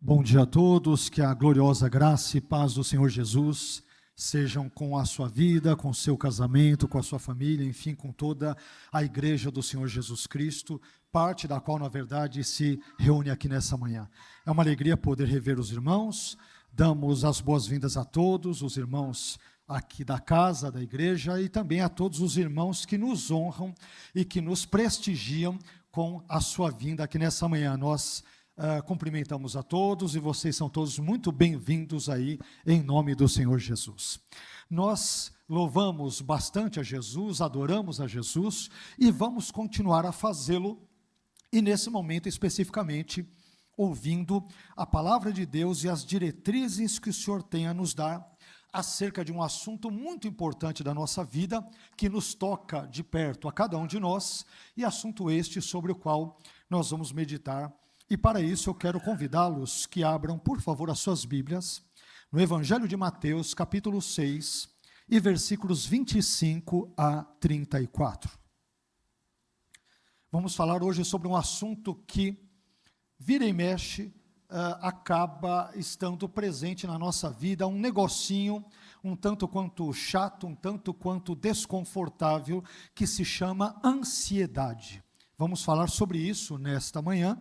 Bom dia a todos, que a gloriosa graça e paz do Senhor Jesus sejam com a sua vida, com o seu casamento, com a sua família, enfim, com toda a igreja do Senhor Jesus Cristo, parte da qual, na verdade, se reúne aqui nessa manhã. É uma alegria poder rever os irmãos, damos as boas-vindas a todos, os irmãos aqui da casa, da igreja, e também a todos os irmãos que nos honram e que nos prestigiam com a sua vinda aqui nessa manhã. Nós cumprimentamos a todos e vocês são todos muito bem-vindos aí em nome do Senhor Jesus. Nós louvamos bastante a Jesus, adoramos a Jesus e vamos continuar a fazê-lo, e nesse momento especificamente ouvindo a palavra de Deus e as diretrizes que o Senhor tem a nos dar acerca de um assunto muito importante da nossa vida, que nos toca de perto a cada um de nós, e assunto este sobre o qual nós vamos meditar. E para isso eu quero convidá-los que abram, por favor, as suas Bíblias, no Evangelho de Mateus, capítulo 6, e versículos 25 a 34. Vamos falar hoje sobre um assunto que, vira e mexe, acaba estando presente na nossa vida, um negocinho um tanto quanto chato, um tanto quanto desconfortável, que se chama ansiedade. Vamos falar sobre isso nesta manhã.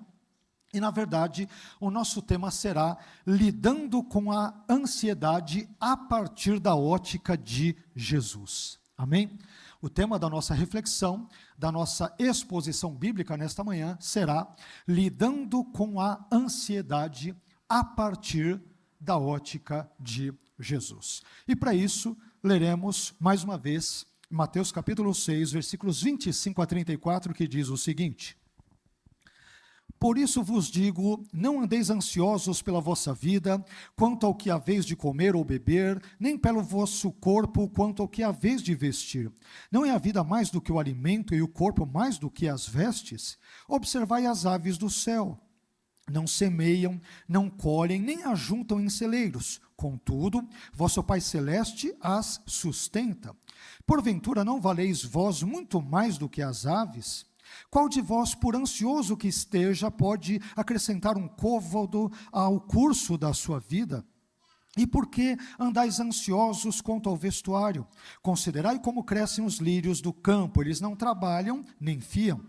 E, na verdade, o nosso tema será lidando com a ansiedade a partir da ótica de Jesus. Amém? O tema da nossa reflexão, da nossa exposição bíblica nesta manhã, será lidando com a ansiedade a partir da ótica de Jesus. E para isso, leremos mais uma vez Mateus capítulo 6, versículos 25 a 34, que diz o seguinte: Por isso vos digo, não andeis ansiosos pela vossa vida, quanto ao que haveis de comer ou beber, nem pelo vosso corpo, quanto ao que haveis de vestir. Não é a vida mais do que o alimento, e o corpo mais do que as vestes? Observai as aves do céu. Não semeiam, não colhem, nem ajuntam em celeiros. Contudo, vosso Pai Celeste as sustenta. Porventura não valeis vós muito mais do que as aves? Qual de vós, por ansioso que esteja, pode acrescentar um côvado ao curso da sua vida? E por que andais ansiosos quanto ao vestuário? Considerai como crescem os lírios do campo, eles não trabalham, nem fiam.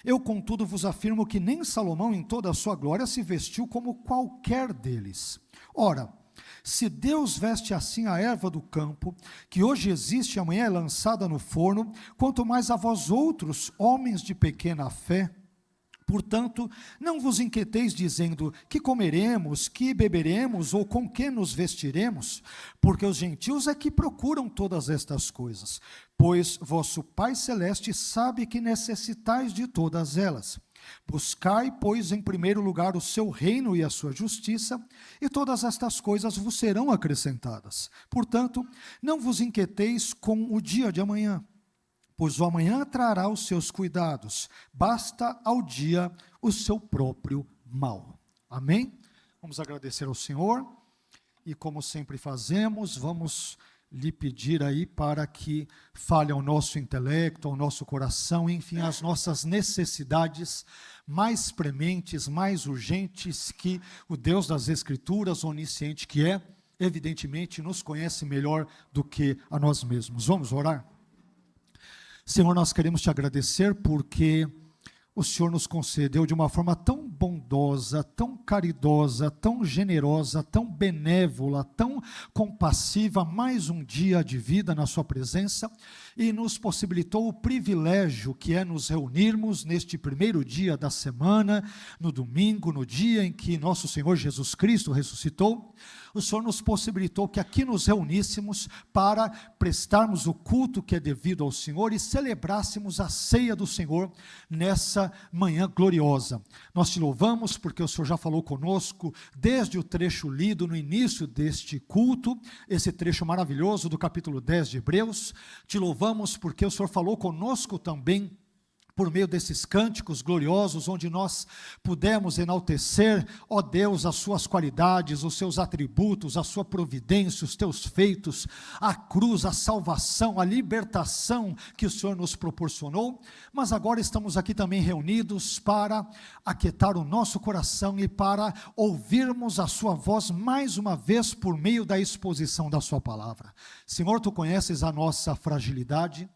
Eu, contudo, vos afirmo que nem Salomão, em toda a sua glória, se vestiu como qualquer deles. Ora, se Deus veste assim a erva do campo, que hoje existe e amanhã é lançada no forno, quanto mais a vós outros, homens de pequena fé. Portanto, não vos inquieteis dizendo, que comeremos, que beberemos, ou com que nos vestiremos? Porque os gentios é que procuram todas estas coisas, pois vosso Pai Celeste sabe que necessitais de todas elas. Buscai, pois, em primeiro lugar o seu reino e a sua justiça, e todas estas coisas vos serão acrescentadas. Portanto, não vos inquieteis com o dia de amanhã, pois o amanhã trará os seus cuidados, basta ao dia o seu próprio mal. Amém? Vamos agradecer ao Senhor, e como sempre fazemos, vamos lhe pedir aí para que fale ao nosso intelecto, ao nosso coração, enfim, às nossas necessidades mais prementes, mais urgentes, que o Deus das Escrituras, onisciente que é, evidentemente nos conhece melhor do que a nós mesmos. Vamos orar? Senhor, nós queremos te agradecer porque o Senhor nos concedeu de uma forma tão bondosa, tão caridosa, tão generosa, tão benévola, tão compassiva, mais um dia de vida na sua presença, e nos possibilitou o privilégio que é nos reunirmos neste primeiro dia da semana, no domingo, no dia em que nosso Senhor Jesus Cristo ressuscitou. O Senhor nos possibilitou que aqui nos reuníssemos para prestarmos o culto que é devido ao Senhor e celebrássemos a ceia do Senhor nessa manhã gloriosa. Nós te louvamos porque o Senhor já falou conosco desde o trecho lido no início deste culto, esse trecho maravilhoso do capítulo 10 de Hebreus. Te louvamos porque o Senhor falou conosco também por meio desses cânticos gloriosos, onde nós pudemos enaltecer, ó Deus, as suas qualidades, os seus atributos, a sua providência, os teus feitos, a cruz, a salvação, a libertação que o Senhor nos proporcionou, mas agora estamos aqui também reunidos para aquietar o nosso coração e para ouvirmos a sua voz mais uma vez por meio da exposição da sua palavra. Senhor, tu conheces a nossa fragilidade,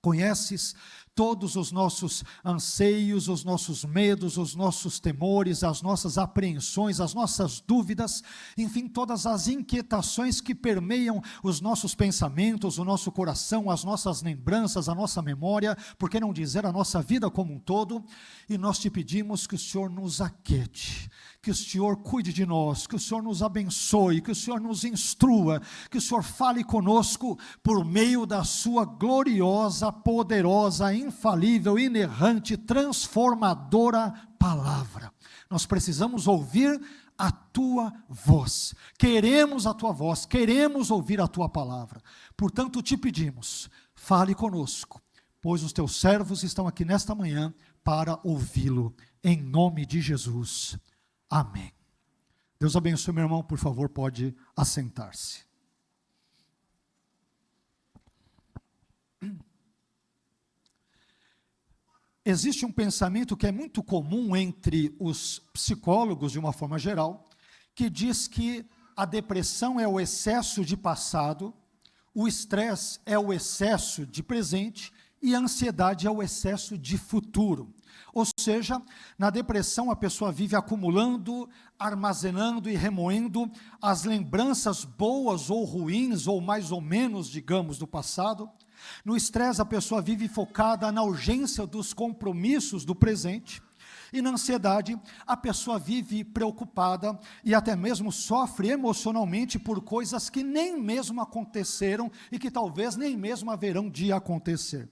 conheces todos os nossos anseios, os nossos medos, os nossos temores, as nossas apreensões, as nossas dúvidas, enfim, todas as inquietações que permeiam os nossos pensamentos, o nosso coração, as nossas lembranças, a nossa memória, por que não dizer a nossa vida como um todo, e nós te pedimos que o Senhor nos aquiete, que o Senhor cuide de nós, que o Senhor nos abençoe, que o Senhor nos instrua, que o Senhor fale conosco por meio da sua gloriosa, poderosa, infalível, inerrante, transformadora palavra. Nós precisamos ouvir a tua voz, queremos a tua voz, queremos ouvir a tua palavra. Portanto, te pedimos, fale conosco, pois os teus servos estão aqui nesta manhã para ouvi-lo, em nome de Jesus. Amém. Deus abençoe, meu irmão, por favor, pode assentar-se. Existe um pensamento que é muito comum entre os psicólogos, de uma forma geral, que diz que a depressão é o excesso de passado, o estresse é o excesso de presente e a ansiedade é o excesso de futuro. Ou seja, na depressão a pessoa vive acumulando, armazenando e remoendo as lembranças boas ou ruins, ou mais ou menos, digamos, do passado. No estresse a pessoa vive focada na urgência dos compromissos do presente. E na ansiedade a pessoa vive preocupada e até mesmo sofre emocionalmente por coisas que nem mesmo aconteceram e que talvez nem mesmo haverão de acontecer.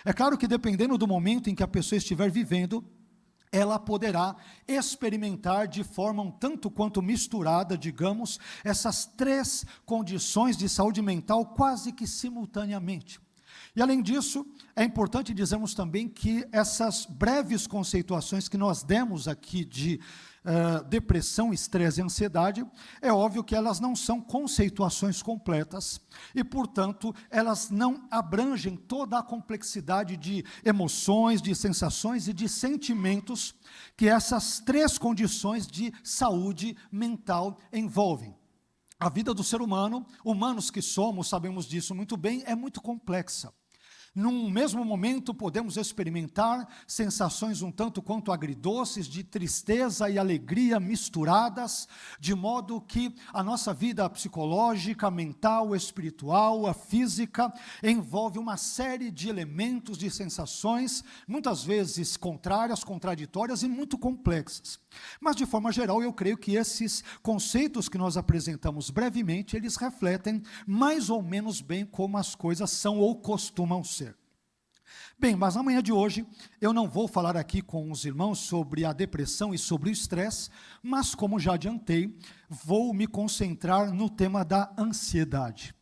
É claro que dependendo do momento em que a pessoa estiver vivendo, ela poderá experimentar de forma um tanto quanto misturada, digamos, essas três condições de saúde mental quase que simultaneamente. E além disso, é importante dizermos também que essas breves conceituações que nós demos aqui de depressão, estresse e ansiedade, é óbvio que elas não são conceituações completas e, portanto, elas não abrangem toda a complexidade de emoções, de sensações e de sentimentos que essas três condições de saúde mental envolvem. A vida do ser humano, humanos que somos, sabemos disso muito bem, é muito complexa. Num mesmo momento podemos experimentar sensações um tanto quanto agridoces, de tristeza e alegria misturadas, de modo que a nossa vida psicológica, mental, espiritual, a física, envolve uma série de elementos, de sensações, muitas vezes contrárias, contraditórias e muito complexas. Mas de forma geral eu creio que esses conceitos que nós apresentamos brevemente, eles refletem mais ou menos bem como as coisas são ou costumam ser. Bem, mas na manhã de hoje, eu não vou falar aqui com os irmãos sobre a depressão e sobre o estresse, mas como já adiantei, vou me concentrar no tema da ansiedade.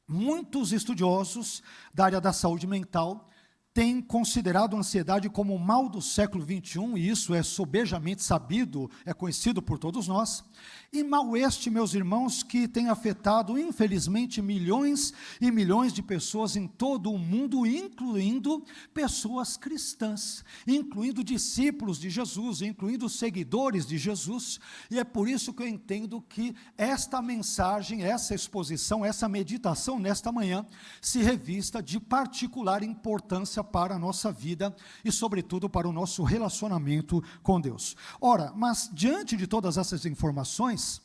Muitos estudiosos da área da saúde mental têm considerado a ansiedade como o mal do século XXI, e isso é sobejamente sabido, é conhecido por todos nós, e mal este, meus irmãos, que tem afetado, infelizmente, milhões e milhões de pessoas em todo o mundo, incluindo pessoas cristãs, incluindo discípulos de Jesus, incluindo seguidores de Jesus, e é por isso que eu entendo que esta mensagem, essa exposição, essa meditação nesta manhã, se revista de particular importância para a nossa vida e, sobretudo, para o nosso relacionamento com Deus. Ora, mas diante de todas essas informações,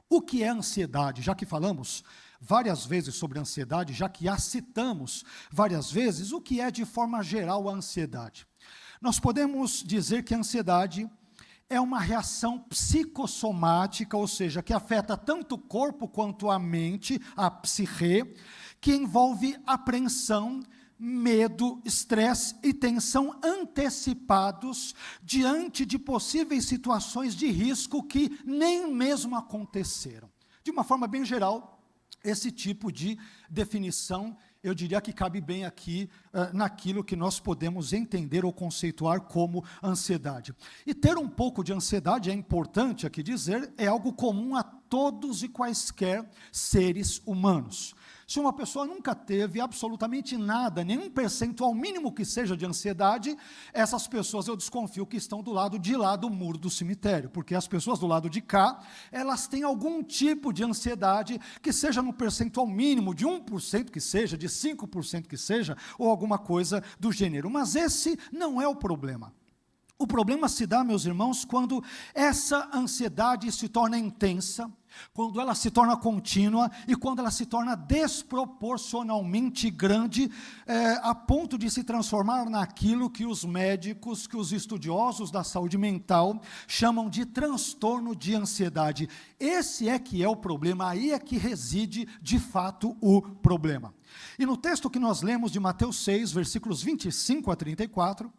o que é ansiedade? Já que falamos várias vezes sobre ansiedade, já que a citamos várias vezes, o que é de forma geral a ansiedade? Nós podemos dizer que a ansiedade é uma reação psicossomática, ou seja, que afeta tanto o corpo quanto a mente, a psique, que envolve apreensão, medo, estresse e tensão antecipados diante de possíveis situações de risco que nem mesmo aconteceram. De uma forma bem geral, esse tipo de definição eu diria que cabe bem aqui naquilo que nós podemos entender ou conceituar como ansiedade. E ter um pouco de ansiedade, é importante aqui dizer, é algo comum a todos e quaisquer seres humanos. Se uma pessoa nunca teve absolutamente nada, nenhum percentual mínimo que seja de ansiedade, essas pessoas eu desconfio que estão do lado de lá do muro do cemitério, porque as pessoas do lado de cá, elas têm algum tipo de ansiedade, que seja no percentual mínimo de 1% que seja, de 5% que seja, ou alguma coisa do gênero. Mas esse não é o problema. O problema se dá, meus irmãos, quando essa ansiedade se torna intensa, quando ela se torna contínua e quando ela se torna desproporcionalmente grande, a ponto de se transformar naquilo que os médicos, que os estudiosos da saúde mental chamam de transtorno de ansiedade. Esse é que é o problema, aí é que reside de fato o problema. E no texto que nós lemos de Mateus 6, versículos 25 a 34,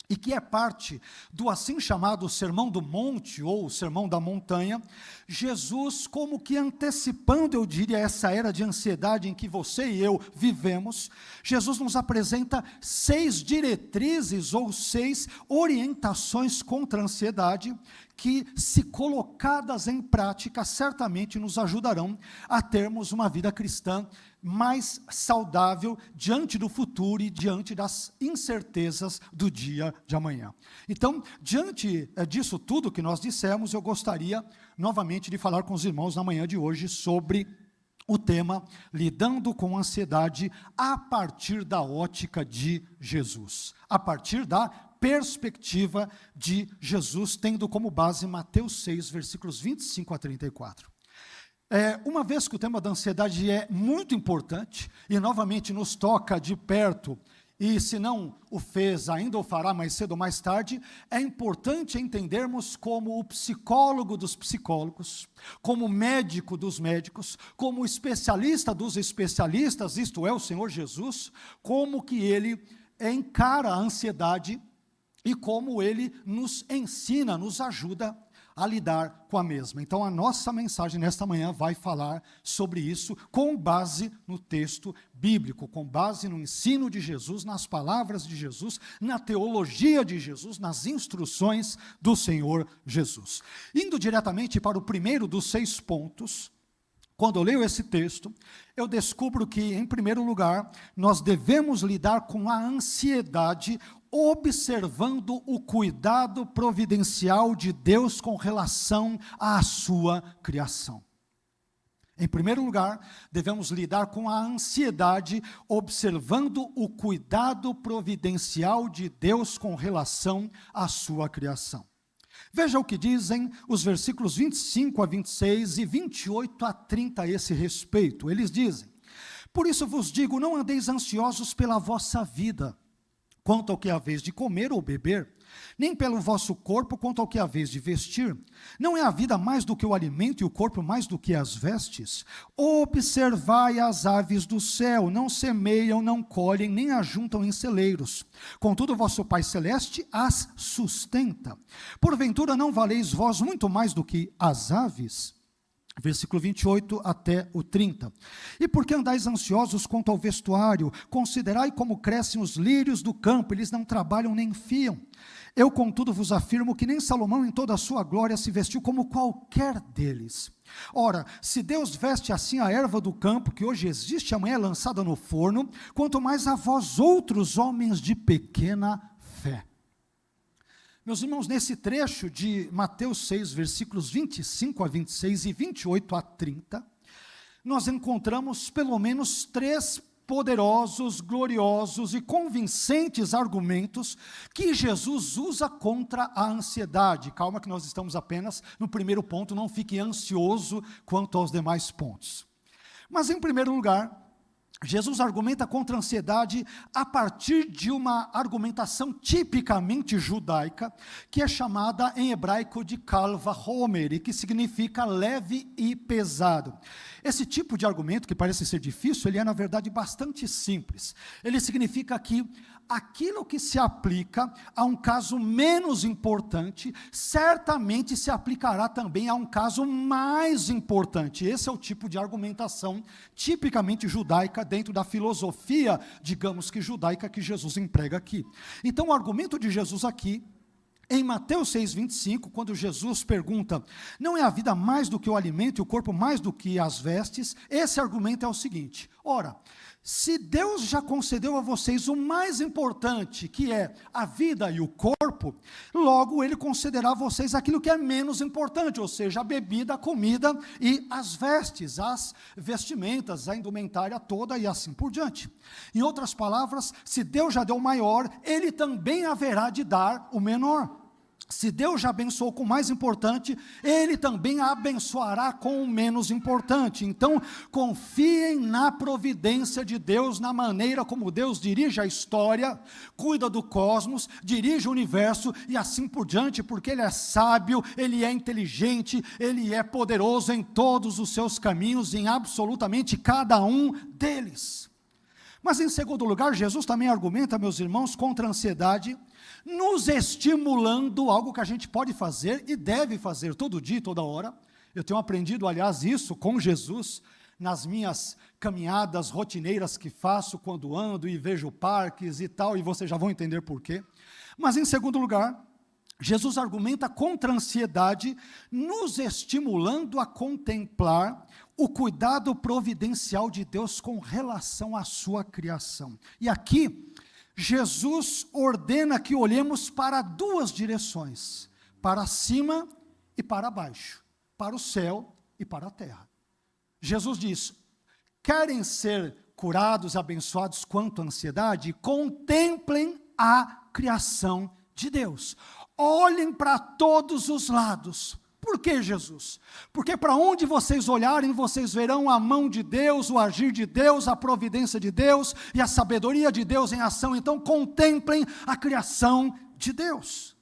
e que é parte do assim chamado Sermão do Monte, ou Sermão da Montanha, Jesus, como que antecipando, eu diria, essa era de ansiedade em que você e eu vivemos, Jesus nos apresenta 6 diretrizes ou 6 orientações contra a ansiedade, que, se colocadas em prática, certamente nos ajudarão a termos uma vida cristã mais saudável diante do futuro e diante das incertezas do dia de amanhã. Então, diante disso tudo que nós dissemos, eu gostaria novamente de falar com os irmãos na manhã de hoje sobre o tema lidando com ansiedade a partir da ótica de Jesus, a partir da perspectiva de Jesus, tendo como base Mateus 6, versículos 25 a 34. Uma vez que o tema da ansiedade é muito importante, e novamente nos toca de perto, e se não o fez, ainda o fará mais cedo ou mais tarde, é importante entendermos como o psicólogo dos psicólogos, como médico dos médicos, como especialista dos especialistas, isto é, o Senhor Jesus, como que ele encara a ansiedade e como ele nos ensina, nos ajuda a lidar com a mesma. Então, a nossa mensagem nesta manhã vai falar sobre isso com base no texto bíblico, com base no ensino de Jesus, nas palavras de Jesus, na teologia de Jesus, nas instruções do Senhor Jesus. Indo diretamente para o primeiro dos 6 pontos, quando eu leio esse texto, eu descubro que, em primeiro lugar, nós devemos lidar com a ansiedade observando o cuidado providencial de Deus com relação à sua criação. Em primeiro lugar, devemos lidar com a ansiedade observando o cuidado providencial de Deus com relação à sua criação. Veja o que dizem os versículos 25 a 26 e 28 a 30 a esse respeito. Eles dizem: por isso vos digo, não andeis ansiosos pela vossa vida, quanto ao que haveis de comer ou beber, nem pelo vosso corpo, quanto ao que haveis de vestir. Não é a vida mais do que o alimento e o corpo mais do que as vestes? Observai as aves do céu, não semeiam, não colhem, nem ajuntam em celeiros. Contudo, vosso Pai Celeste as sustenta. Porventura não valeis vós muito mais do que as aves? Versículo 28 até o 30. E por que andais ansiosos quanto ao vestuário? Considerai como crescem os lírios do campo, eles não trabalham nem fiam. Eu, contudo, vos afirmo que nem Salomão em toda a sua glória se vestiu como qualquer deles. Ora, se Deus veste assim a erva do campo, que hoje existe e amanhã é lançada no forno, quanto mais a vós outros homens de pequena fé. Meus irmãos, nesse trecho de Mateus 6, versículos 25 a 26 e 28 a 30, nós encontramos pelo menos 3 poderosos, gloriosos e convincentes argumentos que Jesus usa contra a ansiedade. Calma que nós estamos apenas no primeiro ponto, não fique ansioso quanto aos demais pontos. Mas em primeiro lugar, Jesus argumenta contra a ansiedade a partir de uma argumentação tipicamente judaica, que é chamada em hebraico de kal vachomer, e que significa leve e pesado. Esse tipo de argumento, que parece ser difícil, ele é na verdade bastante simples. Ele significa que aquilo que se aplica a um caso menos importante, certamente se aplicará também a um caso mais importante. Esse é o tipo de argumentação tipicamente judaica judaica dentro da filosofia, digamos que judaica, que Jesus emprega aqui. Então, o argumento de Jesus aqui, em Mateus 6,25, quando Jesus pergunta, não é a vida mais do que o alimento e o corpo mais do que as vestes? Esse argumento é o seguinte: ora, se Deus já concedeu a vocês o mais importante, que é a vida e o corpo, logo Ele concederá a vocês aquilo que é menos importante, ou seja, a bebida, a comida e as vestes, as vestimentas, a indumentária toda e assim por diante. Em outras palavras, se Deus já deu o maior, Ele também haverá de dar o menor. Se Deus já abençoou com o mais importante, Ele também abençoará com o menos importante. Então, confiem na providência de Deus, na maneira como Deus dirige a história, cuida do cosmos, dirige o universo e assim por diante, porque Ele é sábio, Ele é inteligente, Ele é poderoso em todos os seus caminhos, em absolutamente cada um deles. Mas em segundo lugar, Jesus também argumenta, meus irmãos, contra a ansiedade, nos estimulando algo que a gente pode fazer e deve fazer todo dia, toda hora. Eu tenho aprendido, aliás, isso com Jesus, nas minhas caminhadas rotineiras que faço quando ando e vejo parques e tal, e vocês já vão entender por quê. Mas em segundo lugar, Jesus argumenta contra a ansiedade, nos estimulando a contemplar o cuidado providencial de Deus com relação à sua criação. E aqui, Jesus ordena que olhemos para duas direções, para cima e para baixo, para o céu e para a terra. Jesus diz, querem ser curados, abençoados quanto à ansiedade? Contemplem a criação de Deus. Olhem para todos os lados. Por que, Jesus? Porque para onde vocês olharem, vocês verão a mão de Deus, o agir de Deus, a providência de Deus e a sabedoria de Deus em ação. Então, contemplem a criação de Deus.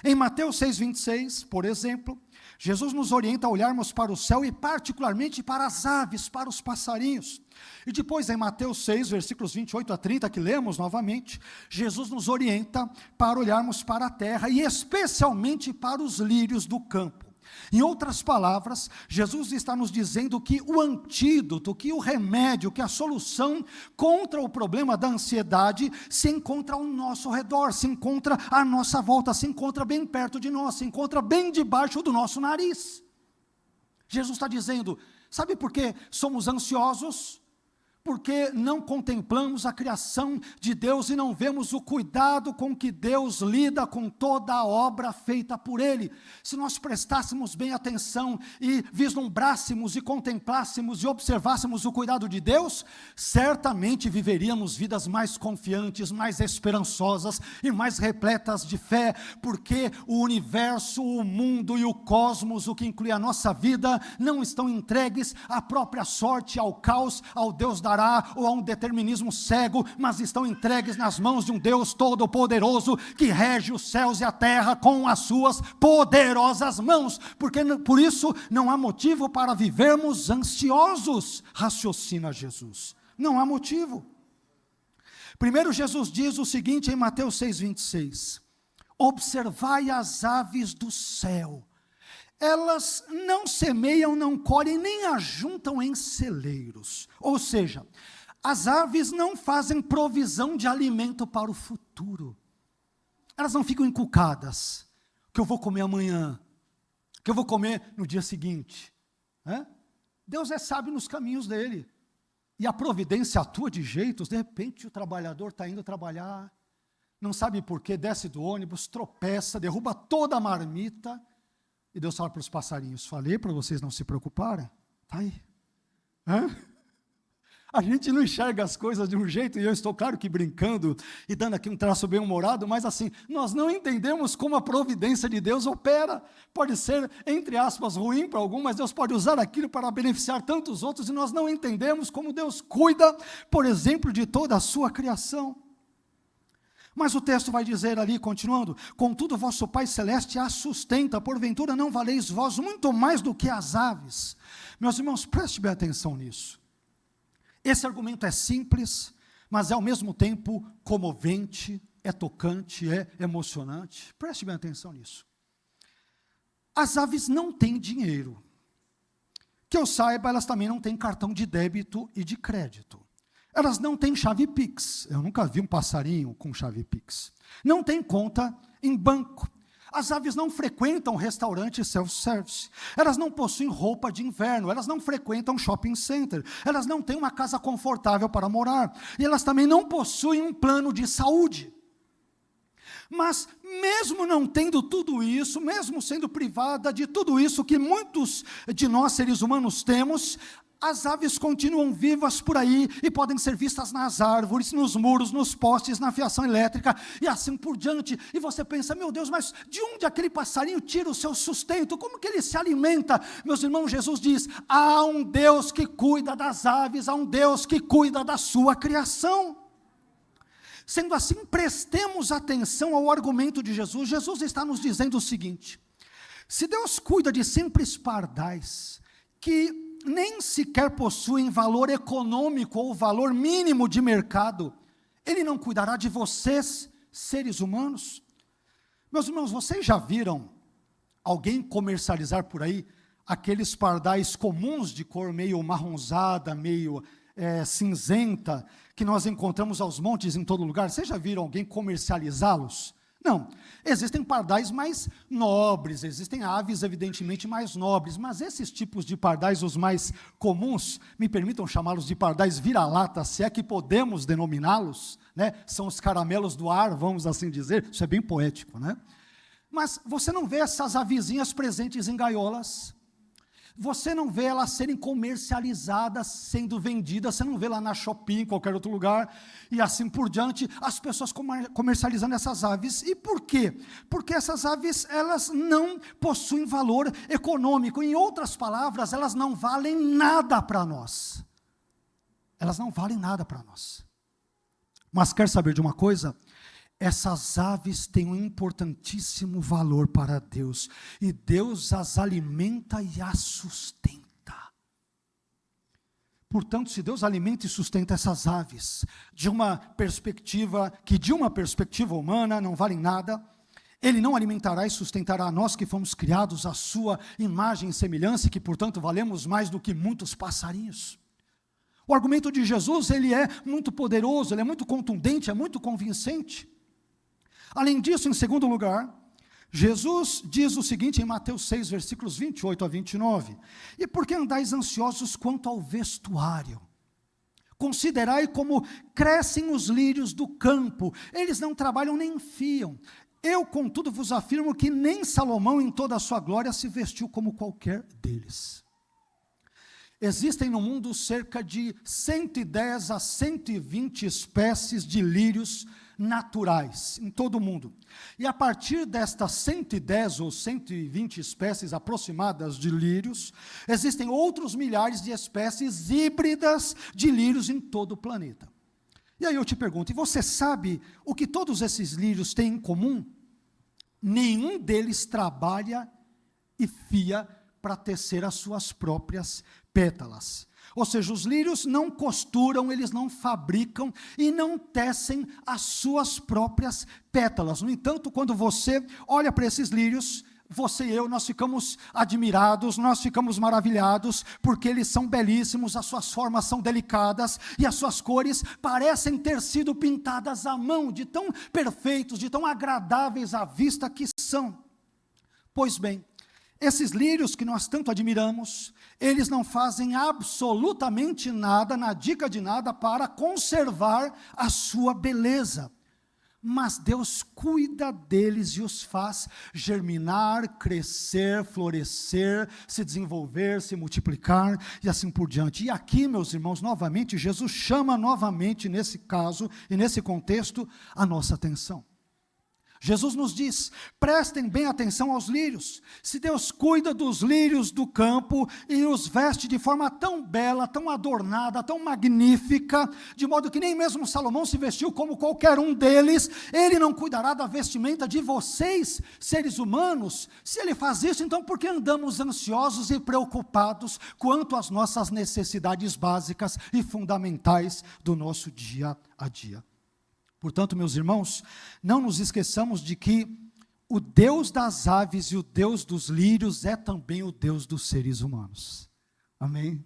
Em Mateus 6,26, por exemplo, Jesus nos orienta a olharmos para o céu e particularmente para as aves, para os passarinhos. E depois em Mateus 6, versículos 28 a 30, que lemos novamente, Jesus nos orienta para olharmos para a terra e especialmente para os lírios do campo. Em outras palavras, Jesus está nos dizendo que o antídoto, que o remédio, que a solução contra o problema da ansiedade se encontra ao nosso redor, se encontra à nossa volta, se encontra bem perto de nós, se encontra bem debaixo do nosso nariz. Jesus está dizendo, sabe por que somos ansiosos? Porque não contemplamos a criação de Deus e não vemos o cuidado com que Deus lida com toda a obra feita por Ele. Se nós prestássemos bem atenção e vislumbrássemos e contemplássemos e observássemos o cuidado de Deus, certamente viveríamos vidas mais confiantes, mais esperançosas e mais repletas de fé, porque o universo, o mundo e o cosmos, o que inclui a nossa vida, não estão entregues à própria sorte, ao caos, ao Deus da ou a um determinismo cego, mas estão entregues nas mãos de um Deus todo-poderoso, que rege os céus e a terra com as suas poderosas mãos, porque por isso não há motivo para vivermos ansiosos, raciocina Jesus, não há motivo. Primeiro Jesus diz o seguinte em Mateus 6,26, observai as aves do céu, elas não semeiam, não colhem, nem ajuntam em celeiros. Ou seja, as aves não fazem provisão de alimento para o futuro. Elas não ficam encucadas. O que eu vou comer amanhã? O que eu vou comer no dia seguinte? Deus é sábio nos caminhos dele. E a providência atua de jeitos. De repente o trabalhador está indo trabalhar, não sabe por quê, desce do ônibus, tropeça, derruba toda a marmita. E Deus fala para os passarinhos, falei para vocês não se preocuparem, está aí. A gente não enxerga as coisas de um jeito, e eu estou claro que brincando, e dando aqui um traço bem humorado, mas assim, nós não entendemos como a providência de Deus opera. Pode ser, entre aspas, ruim para algum, mas Deus pode usar aquilo para beneficiar tantos outros, e nós não entendemos como Deus cuida, por exemplo, de toda a sua criação. Mas o texto vai dizer ali, continuando, contudo vosso Pai Celeste a sustenta, porventura não valeis vós muito mais do que as aves. Meus irmãos, preste bem atenção nisso. Esse argumento é simples, mas é ao mesmo tempo comovente, é tocante, é emocionante. Preste bem atenção nisso. As aves não têm dinheiro. Que eu saiba, elas também não têm cartão de débito e de crédito. Elas não têm chave Pix. Eu nunca vi um passarinho com chave Pix. Não tem conta em banco. As aves não frequentam restaurante self-service. Elas não possuem roupa de inverno. Elas não frequentam shopping center. Elas não têm uma casa confortável para morar. E elas também não possuem um plano de saúde. Mas, mesmo não tendo tudo isso, mesmo sendo privada de tudo isso que muitos de nós, seres humanos, temos, as aves continuam vivas por aí e podem ser vistas nas árvores, nos muros, nos postes, na fiação elétrica e assim por diante. E você pensa, meu Deus, mas de onde aquele passarinho tira o seu sustento? Como que ele se alimenta? Meus irmãos, Jesus diz, há um Deus que cuida das aves, há um Deus que cuida da sua criação. Sendo assim, prestemos atenção ao argumento de Jesus. Jesus está nos dizendo o seguinte: se Deus cuida de simples pardais, que nem sequer possuem valor econômico ou valor mínimo de mercado, Ele não cuidará de vocês, seres humanos? Meus irmãos, vocês já viram alguém comercializar por aí aqueles pardais comuns de cor meio marronzada, meio cinzenta, que nós encontramos aos montes em todo lugar? Vocês já viram alguém comercializá-los? Não, existem pardais mais nobres, existem aves evidentemente mais nobres, mas esses tipos de pardais, os mais comuns, me permitam chamá-los de pardais vira-lata, se é que podemos denominá-los, né? São os caramelos do ar, vamos assim dizer, isso é bem poético, né? Mas você não vê essas avezinhas presentes em gaiolas, você não vê elas serem comercializadas, sendo vendidas, você não vê lá na Shopee, em qualquer outro lugar, e assim por diante, as pessoas comercializando essas aves. E por quê? Porque essas aves, elas não possuem valor econômico. Em outras palavras, elas não valem nada para nós. Elas não valem nada para nós. Mas quer saber de uma coisa? Essas aves têm um importantíssimo valor para Deus, e Deus as alimenta e as sustenta. Portanto, se Deus alimenta e sustenta essas aves, de uma perspectiva humana não valem nada, Ele não alimentará e sustentará a nós que fomos criados à sua imagem e semelhança, e que portanto valemos mais do que muitos passarinhos. O argumento de Jesus, ele é muito poderoso, ele é muito contundente, é muito convincente. Além disso, em segundo lugar, Jesus diz o seguinte em Mateus 6, versículos 28 a 29, e por que andais ansiosos quanto ao vestuário? Considerai como crescem os lírios do campo, eles não trabalham nem fiam. Eu, contudo, vos afirmo que nem Salomão em toda a sua glória se vestiu como qualquer deles. Existem no mundo cerca de 110 a 120 espécies de lírios naturais, em todo o mundo. E a partir destas 110 ou 120 espécies aproximadas de lírios, existem outros milhares de espécies híbridas de lírios em todo o planeta. E aí eu te pergunto, e você sabe o que todos esses lírios têm em comum? Nenhum deles trabalha e fia para tecer as suas próprias pétalas. Ou seja, os lírios não costuram, eles não fabricam e não tecem as suas próprias pétalas. No entanto, quando você olha para esses lírios, você e eu, nós ficamos admirados, nós ficamos maravilhados, porque eles são belíssimos, as suas formas são delicadas, e as suas cores parecem ter sido pintadas à mão, de tão perfeitos, de tão agradáveis à vista que são. Pois bem, esses lírios que nós tanto admiramos, eles não fazem absolutamente nada, na dica de nada, para conservar a sua beleza. Mas Deus cuida deles e os faz germinar, crescer, florescer, se desenvolver, se multiplicar e assim por diante. E aqui, meus irmãos, novamente, Jesus chama novamente, nesse caso e nesse contexto, a nossa atenção. Jesus nos diz, prestem bem atenção aos lírios. Se Deus cuida dos lírios do campo e os veste de forma tão bela, tão adornada, tão magnífica, de modo que nem mesmo Salomão se vestiu como qualquer um deles, Ele não cuidará da vestimenta de vocês, seres humanos? Se Ele faz isso, então por que andamos ansiosos e preocupados quanto às nossas necessidades básicas e fundamentais do nosso dia a dia? Portanto, meus irmãos, não nos esqueçamos de que o Deus das aves e o Deus dos lírios é também o Deus dos seres humanos. Amém?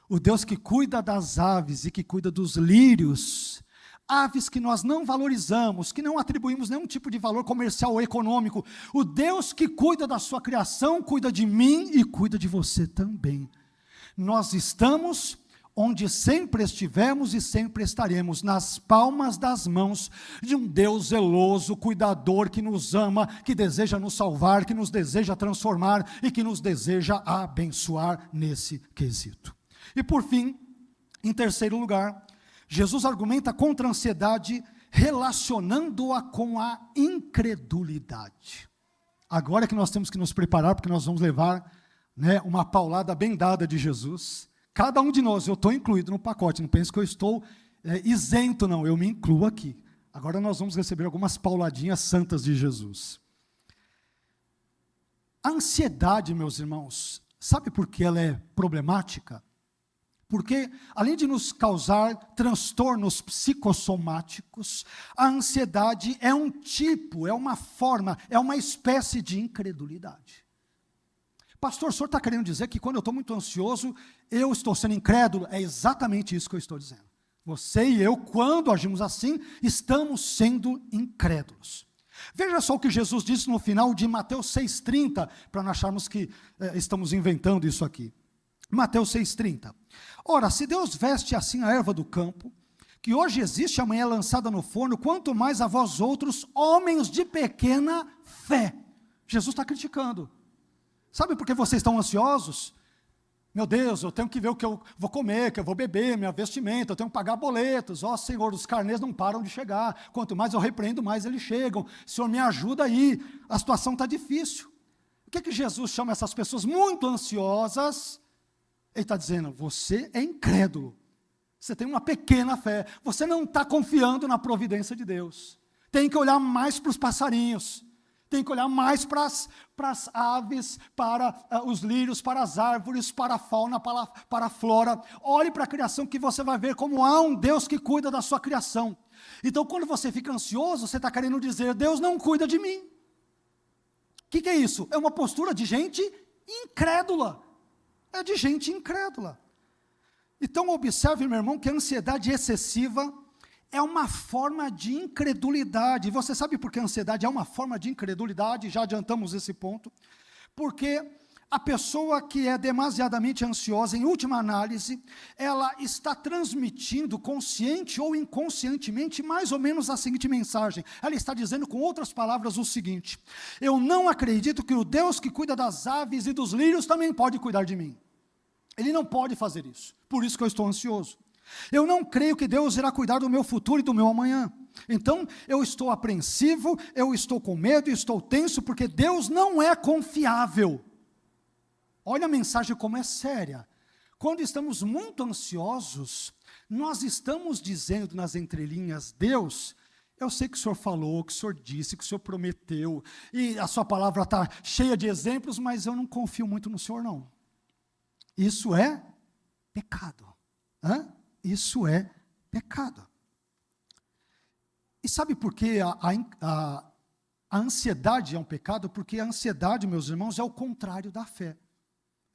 o Deus que cuida das aves e que cuida dos lírios, aves que nós não valorizamos, que não atribuímos nenhum tipo de valor comercial ou econômico, o Deus que cuida da sua criação, cuida de mim e cuida de você também. Nós estamos onde sempre estivemos e sempre estaremos, nas palmas das mãos de um Deus zeloso, cuidador, que nos ama, que deseja nos salvar, que nos deseja transformar e que nos deseja abençoar nesse quesito. E por fim, em terceiro lugar, Jesus argumenta contra a ansiedade, relacionando-a com a incredulidade. Agora que nós temos que nos preparar, porque nós vamos levar, uma paulada bem dada de Jesus. Cada um de nós, eu estou incluído no pacote, não pense que eu estou isento, não, eu me incluo aqui. Agora nós vamos receber algumas pauladinhas santas de Jesus. A ansiedade, meus irmãos, sabe por que ela é problemática? Porque, além de nos causar transtornos psicossomáticos, a ansiedade é um tipo, é uma forma, é uma espécie de incredulidade. Pastor, o senhor está querendo dizer que quando eu estou muito ansioso, eu estou sendo incrédulo? É exatamente isso que eu estou dizendo. Você e eu, quando agimos assim, estamos sendo incrédulos. Veja só o que Jesus disse no final de Mateus 6,30, para não acharmos que estamos inventando isso aqui. Mateus 6,30. Ora, se Deus veste assim a erva do campo, que hoje existe, amanhã é lançada no forno, quanto mais a vós outros, homens de pequena fé. Jesus está criticando. Sabe por que vocês estão ansiosos? Meu Deus, eu tenho que ver o que eu vou comer, que eu vou beber, minha vestimenta, eu tenho que pagar boletos. Ó Senhor, os carnês não param de chegar. Quanto mais eu repreendo, mais eles chegam. Senhor, me ajuda aí, a situação está difícil. O que Jesus chama essas pessoas muito ansiosas? Ele está dizendo, você é incrédulo. Você tem uma pequena fé. Você não está confiando na providência de Deus. Tem que olhar mais para os passarinhos. Tem que olhar mais para as aves, para os lírios, para as árvores, para a fauna, para a flora. Olhe para a criação que você vai ver como há um Deus que cuida da sua criação. Então, quando você fica ansioso, você está querendo dizer, Deus não cuida de mim. O que é isso? É uma postura de gente incrédula. É de gente incrédula. Então, observe, meu irmão, que a ansiedade excessiva é uma forma de incredulidade. Você sabe por que a ansiedade é uma forma de incredulidade? Já adiantamos esse ponto. Porque a pessoa que é demasiadamente ansiosa, em última análise, ela está transmitindo, consciente ou inconscientemente, mais ou menos a seguinte mensagem. Ela está dizendo, com outras palavras, o seguinte: eu não acredito que o Deus que cuida das aves e dos lírios também pode cuidar de mim. Ele não pode fazer isso. Por isso que eu estou ansioso. Eu não creio que Deus irá cuidar do meu futuro e do meu amanhã. Então, eu estou apreensivo, eu estou com medo, estou tenso, porque Deus não é confiável. Olha a mensagem como é séria. Quando estamos muito ansiosos, nós estamos dizendo nas entrelinhas, Deus, eu sei que o Senhor falou, que o Senhor disse, que o Senhor prometeu, e a sua palavra está cheia de exemplos, mas eu não confio muito no Senhor, não. Isso é pecado. Isso é pecado. E sabe por que a ansiedade é um pecado? Porque a ansiedade, meus irmãos, é o contrário da fé.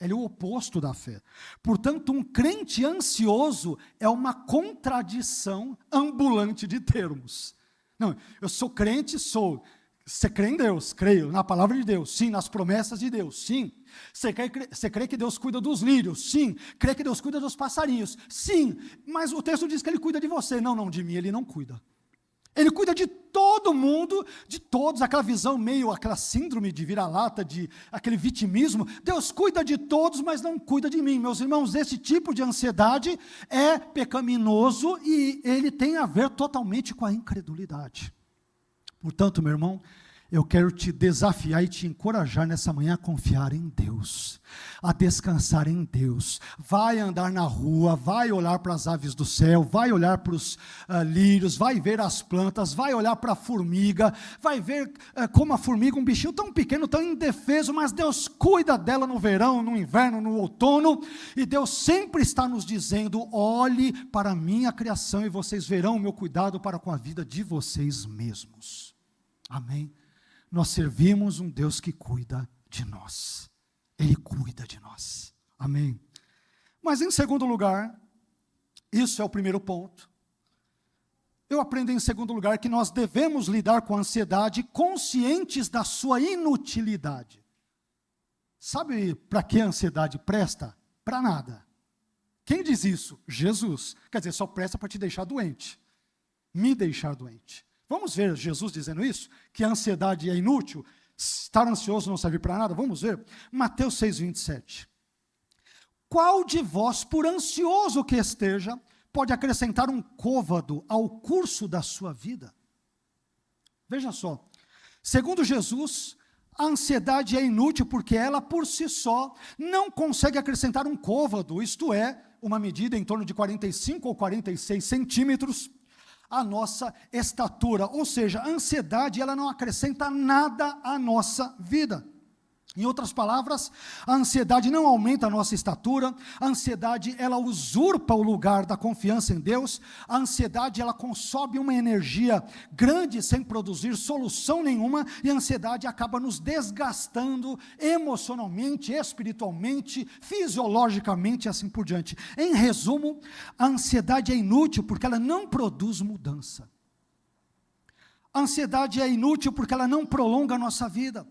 Ela é o oposto da fé. Portanto, um crente ansioso é uma contradição ambulante de termos. Não, eu sou crente, sou. Você crê em Deus? Creio na palavra de Deus, sim. Nas promessas de Deus, sim. Você crê que Deus cuida dos lírios? Sim. Crê que Deus cuida dos passarinhos? Sim. Mas o texto diz que Ele cuida de você. Não, de mim Ele não cuida. Ele cuida de todo mundo, de todos, aquela visão meio, aquela síndrome de vira-lata, aquele vitimismo. Deus cuida de todos, mas não cuida de mim. Meus irmãos, esse tipo de ansiedade é pecaminoso e ele tem a ver totalmente com a incredulidade. Portanto, meu irmão, eu quero te desafiar e te encorajar nessa manhã a confiar em Deus, a descansar em Deus. Vai andar na rua, vai olhar para as aves do céu, vai olhar para os lírios, vai ver as plantas, vai olhar para a formiga, vai ver como a formiga, um bichinho tão pequeno, tão indefeso, mas Deus cuida dela no verão, no inverno, no outono, e Deus sempre está nos dizendo, olhe para a minha criação e vocês verão o meu cuidado para com a vida de vocês mesmos. Amém? Nós servimos um Deus que cuida de nós. Ele cuida de nós. Amém? Mas em segundo lugar, isso é o primeiro ponto. Eu aprendo em segundo lugar que nós devemos lidar com a ansiedade conscientes da sua inutilidade. Sabe para que a ansiedade presta? Para nada. Quem diz isso? Jesus. Quer dizer, só presta para te deixar doente. Me deixar doente. Vamos ver Jesus dizendo isso? Que a ansiedade é inútil? Estar ansioso não serve para nada? Vamos ver. Mateus 6,27. Qual de vós, por ansioso que esteja, pode acrescentar um côvado ao curso da sua vida? Veja só. Segundo Jesus, a ansiedade é inútil porque ela, por si só, não consegue acrescentar um côvado, isto é, uma medida em torno de 45 ou 46 centímetros, a nossa estatura. Ou seja, a ansiedade, ela não acrescenta nada à nossa vida. Em outras palavras, a ansiedade não aumenta a nossa estatura, a ansiedade, ela usurpa o lugar da confiança em Deus, a ansiedade, ela consome uma energia grande sem produzir solução nenhuma, e a ansiedade acaba nos desgastando emocionalmente, espiritualmente, fisiologicamente e assim por diante. Em resumo, a ansiedade é inútil porque ela não produz mudança. A ansiedade é inútil porque ela não prolonga a nossa vida.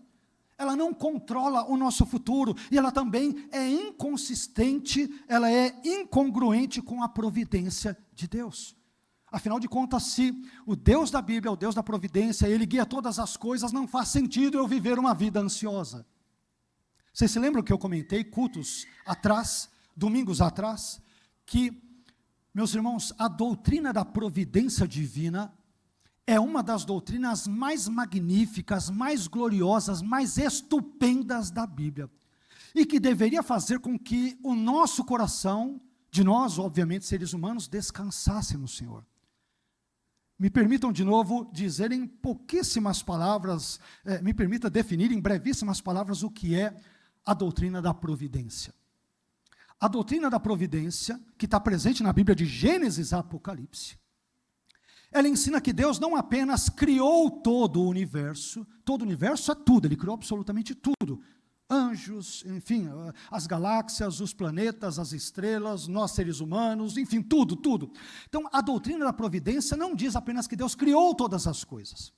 Ela não controla o nosso futuro, e ela também é inconsistente, ela é incongruente com a providência de Deus. Afinal de contas, se o Deus da Bíblia, o Deus da providência, Ele guia todas as coisas, não faz sentido eu viver uma vida ansiosa. Vocês se lembram que eu comentei, cultos atrás, domingos atrás, que, meus irmãos, a doutrina da providência divina é uma das doutrinas mais magníficas, mais gloriosas, mais estupendas da Bíblia. E que deveria fazer com que o nosso coração, de nós, obviamente, seres humanos, descansasse no Senhor. Me permitam de novo dizer em pouquíssimas palavras, me permita definir em brevíssimas palavras o que é a doutrina da providência. A doutrina da providência, que está presente na Bíblia de Gênesis a Apocalipse, ela ensina que Deus não apenas criou todo o universo é tudo, Ele criou absolutamente tudo. Anjos, enfim, as galáxias, os planetas, as estrelas, nós seres humanos, enfim, tudo. Então, a doutrina da providência não diz apenas que Deus criou todas as coisas,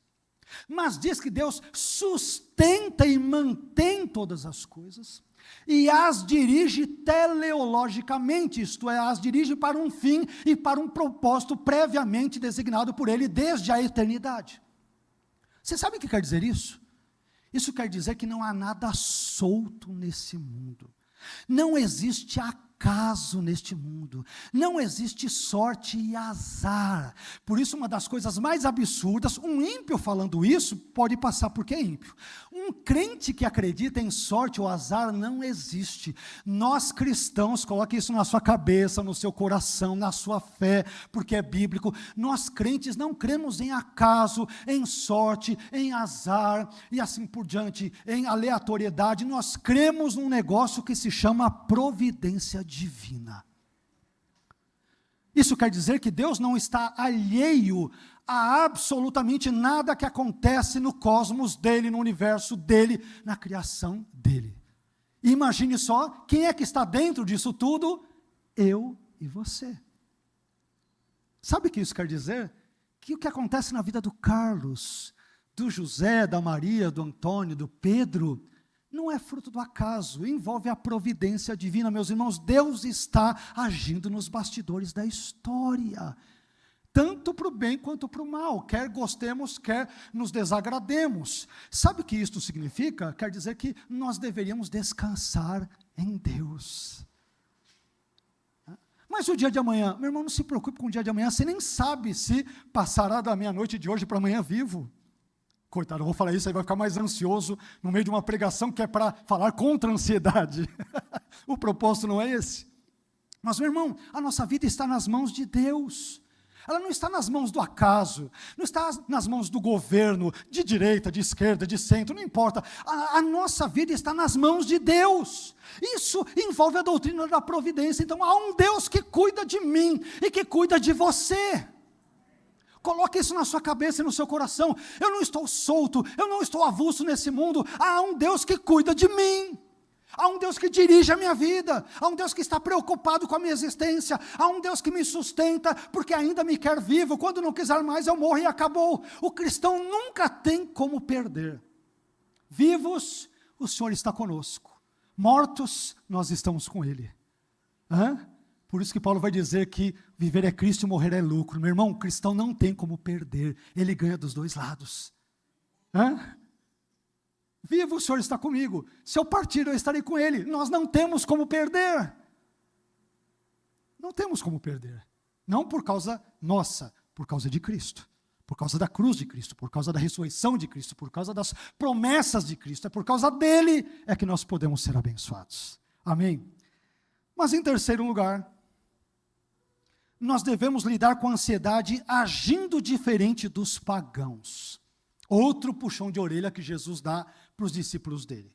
mas diz que Deus sustenta e mantém todas as coisas, e as dirige teleologicamente, isto é, as dirige para um fim e para um propósito previamente designado por Ele desde a eternidade. Você sabe o que quer dizer isso? Isso quer dizer que não há nada solto nesse mundo, não existe acaso neste mundo, não existe sorte e azar. Por isso, uma das coisas mais absurdas, um ímpio falando isso, pode passar porque é ímpio. Um crente que acredita em sorte ou azar não existe. Nós cristãos, coloque isso na sua cabeça, no seu coração, na sua fé, porque é bíblico. Nós crentes não cremos em acaso, em sorte, em azar e assim por diante, em aleatoriedade. Nós cremos num negócio que se chama providência divina. Isso quer dizer que Deus não está alheio a absolutamente nada que acontece no cosmos dele, no universo dele, na criação dele. E imagine só, quem é que está dentro disso tudo? Eu e você. Sabe o que isso quer dizer? Que o que acontece na vida do Carlos, do José, da Maria, do Antônio, do Pedro, não é fruto do acaso, envolve a providência divina, meus irmãos. Deus está agindo nos bastidores da história, tanto para o bem quanto para o mal, quer gostemos, quer nos desagrademos. Sabe o que isto significa? Quer dizer que nós deveríamos descansar em Deus. Mas o dia de amanhã, meu irmão, não se preocupe com o dia de amanhã, você nem sabe se passará da meia-noite de hoje para amanhã vivo. Coitado, eu vou falar isso, aí vai ficar mais ansioso no meio de uma pregação que é para falar contra a ansiedade. O propósito não é esse. Mas, meu irmão, a nossa vida está nas mãos de Deus. Ela não está nas mãos do acaso, não está nas mãos do governo, de direita, de esquerda, de centro, não importa. A nossa vida está nas mãos de Deus. Isso envolve a doutrina da providência. Então, há um Deus que cuida de mim e que cuida de você. Coloque isso na sua cabeça e no seu coração. Eu não estou solto, eu não estou avulso nesse mundo. Há um Deus que cuida de mim. Há um Deus que dirige a minha vida, há um Deus que está preocupado com a minha existência, há um Deus que me sustenta, porque ainda me quer vivo, quando não quiser mais eu morro e acabou. O cristão nunca tem como perder. Vivos, o Senhor está conosco. Mortos, nós estamos com Ele. Por isso que Paulo vai dizer que viver é Cristo e morrer é lucro. Meu irmão, o cristão não tem como perder, ele ganha dos dois lados. Vivo, o Senhor está comigo. Se eu partir, eu estarei com Ele. Nós não temos como perder. Não temos como perder. Não por causa nossa, por causa de Cristo. Por causa da cruz de Cristo, por causa da ressurreição de Cristo, por causa das promessas de Cristo. É por causa dele é que nós podemos ser abençoados. Amém? Mas em terceiro lugar, nós devemos lidar com a ansiedade agindo diferente dos pagãos. Outro puxão de orelha que Jesus dá para os discípulos dele.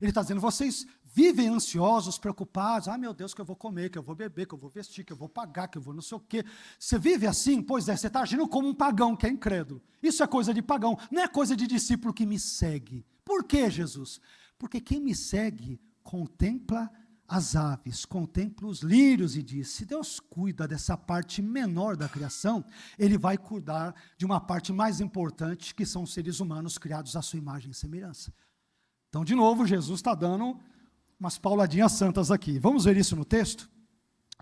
Ele está dizendo, vocês vivem ansiosos, preocupados, meu Deus, que eu vou comer, que eu vou beber, que eu vou vestir, que eu vou pagar, que eu vou não sei o quê. Você vive assim? Pois é, você está agindo como um pagão que é incrédulo. Isso é coisa de pagão, não é coisa de discípulo que me segue. Por quê, Jesus? Porque quem me segue contempla as aves, contempla os lírios e diz, se Deus cuida dessa parte menor da criação, Ele vai cuidar de uma parte mais importante, que são os seres humanos criados à sua imagem e semelhança. Então, de novo, Jesus está dando umas pauladinhas santas aqui. Vamos ver isso no texto?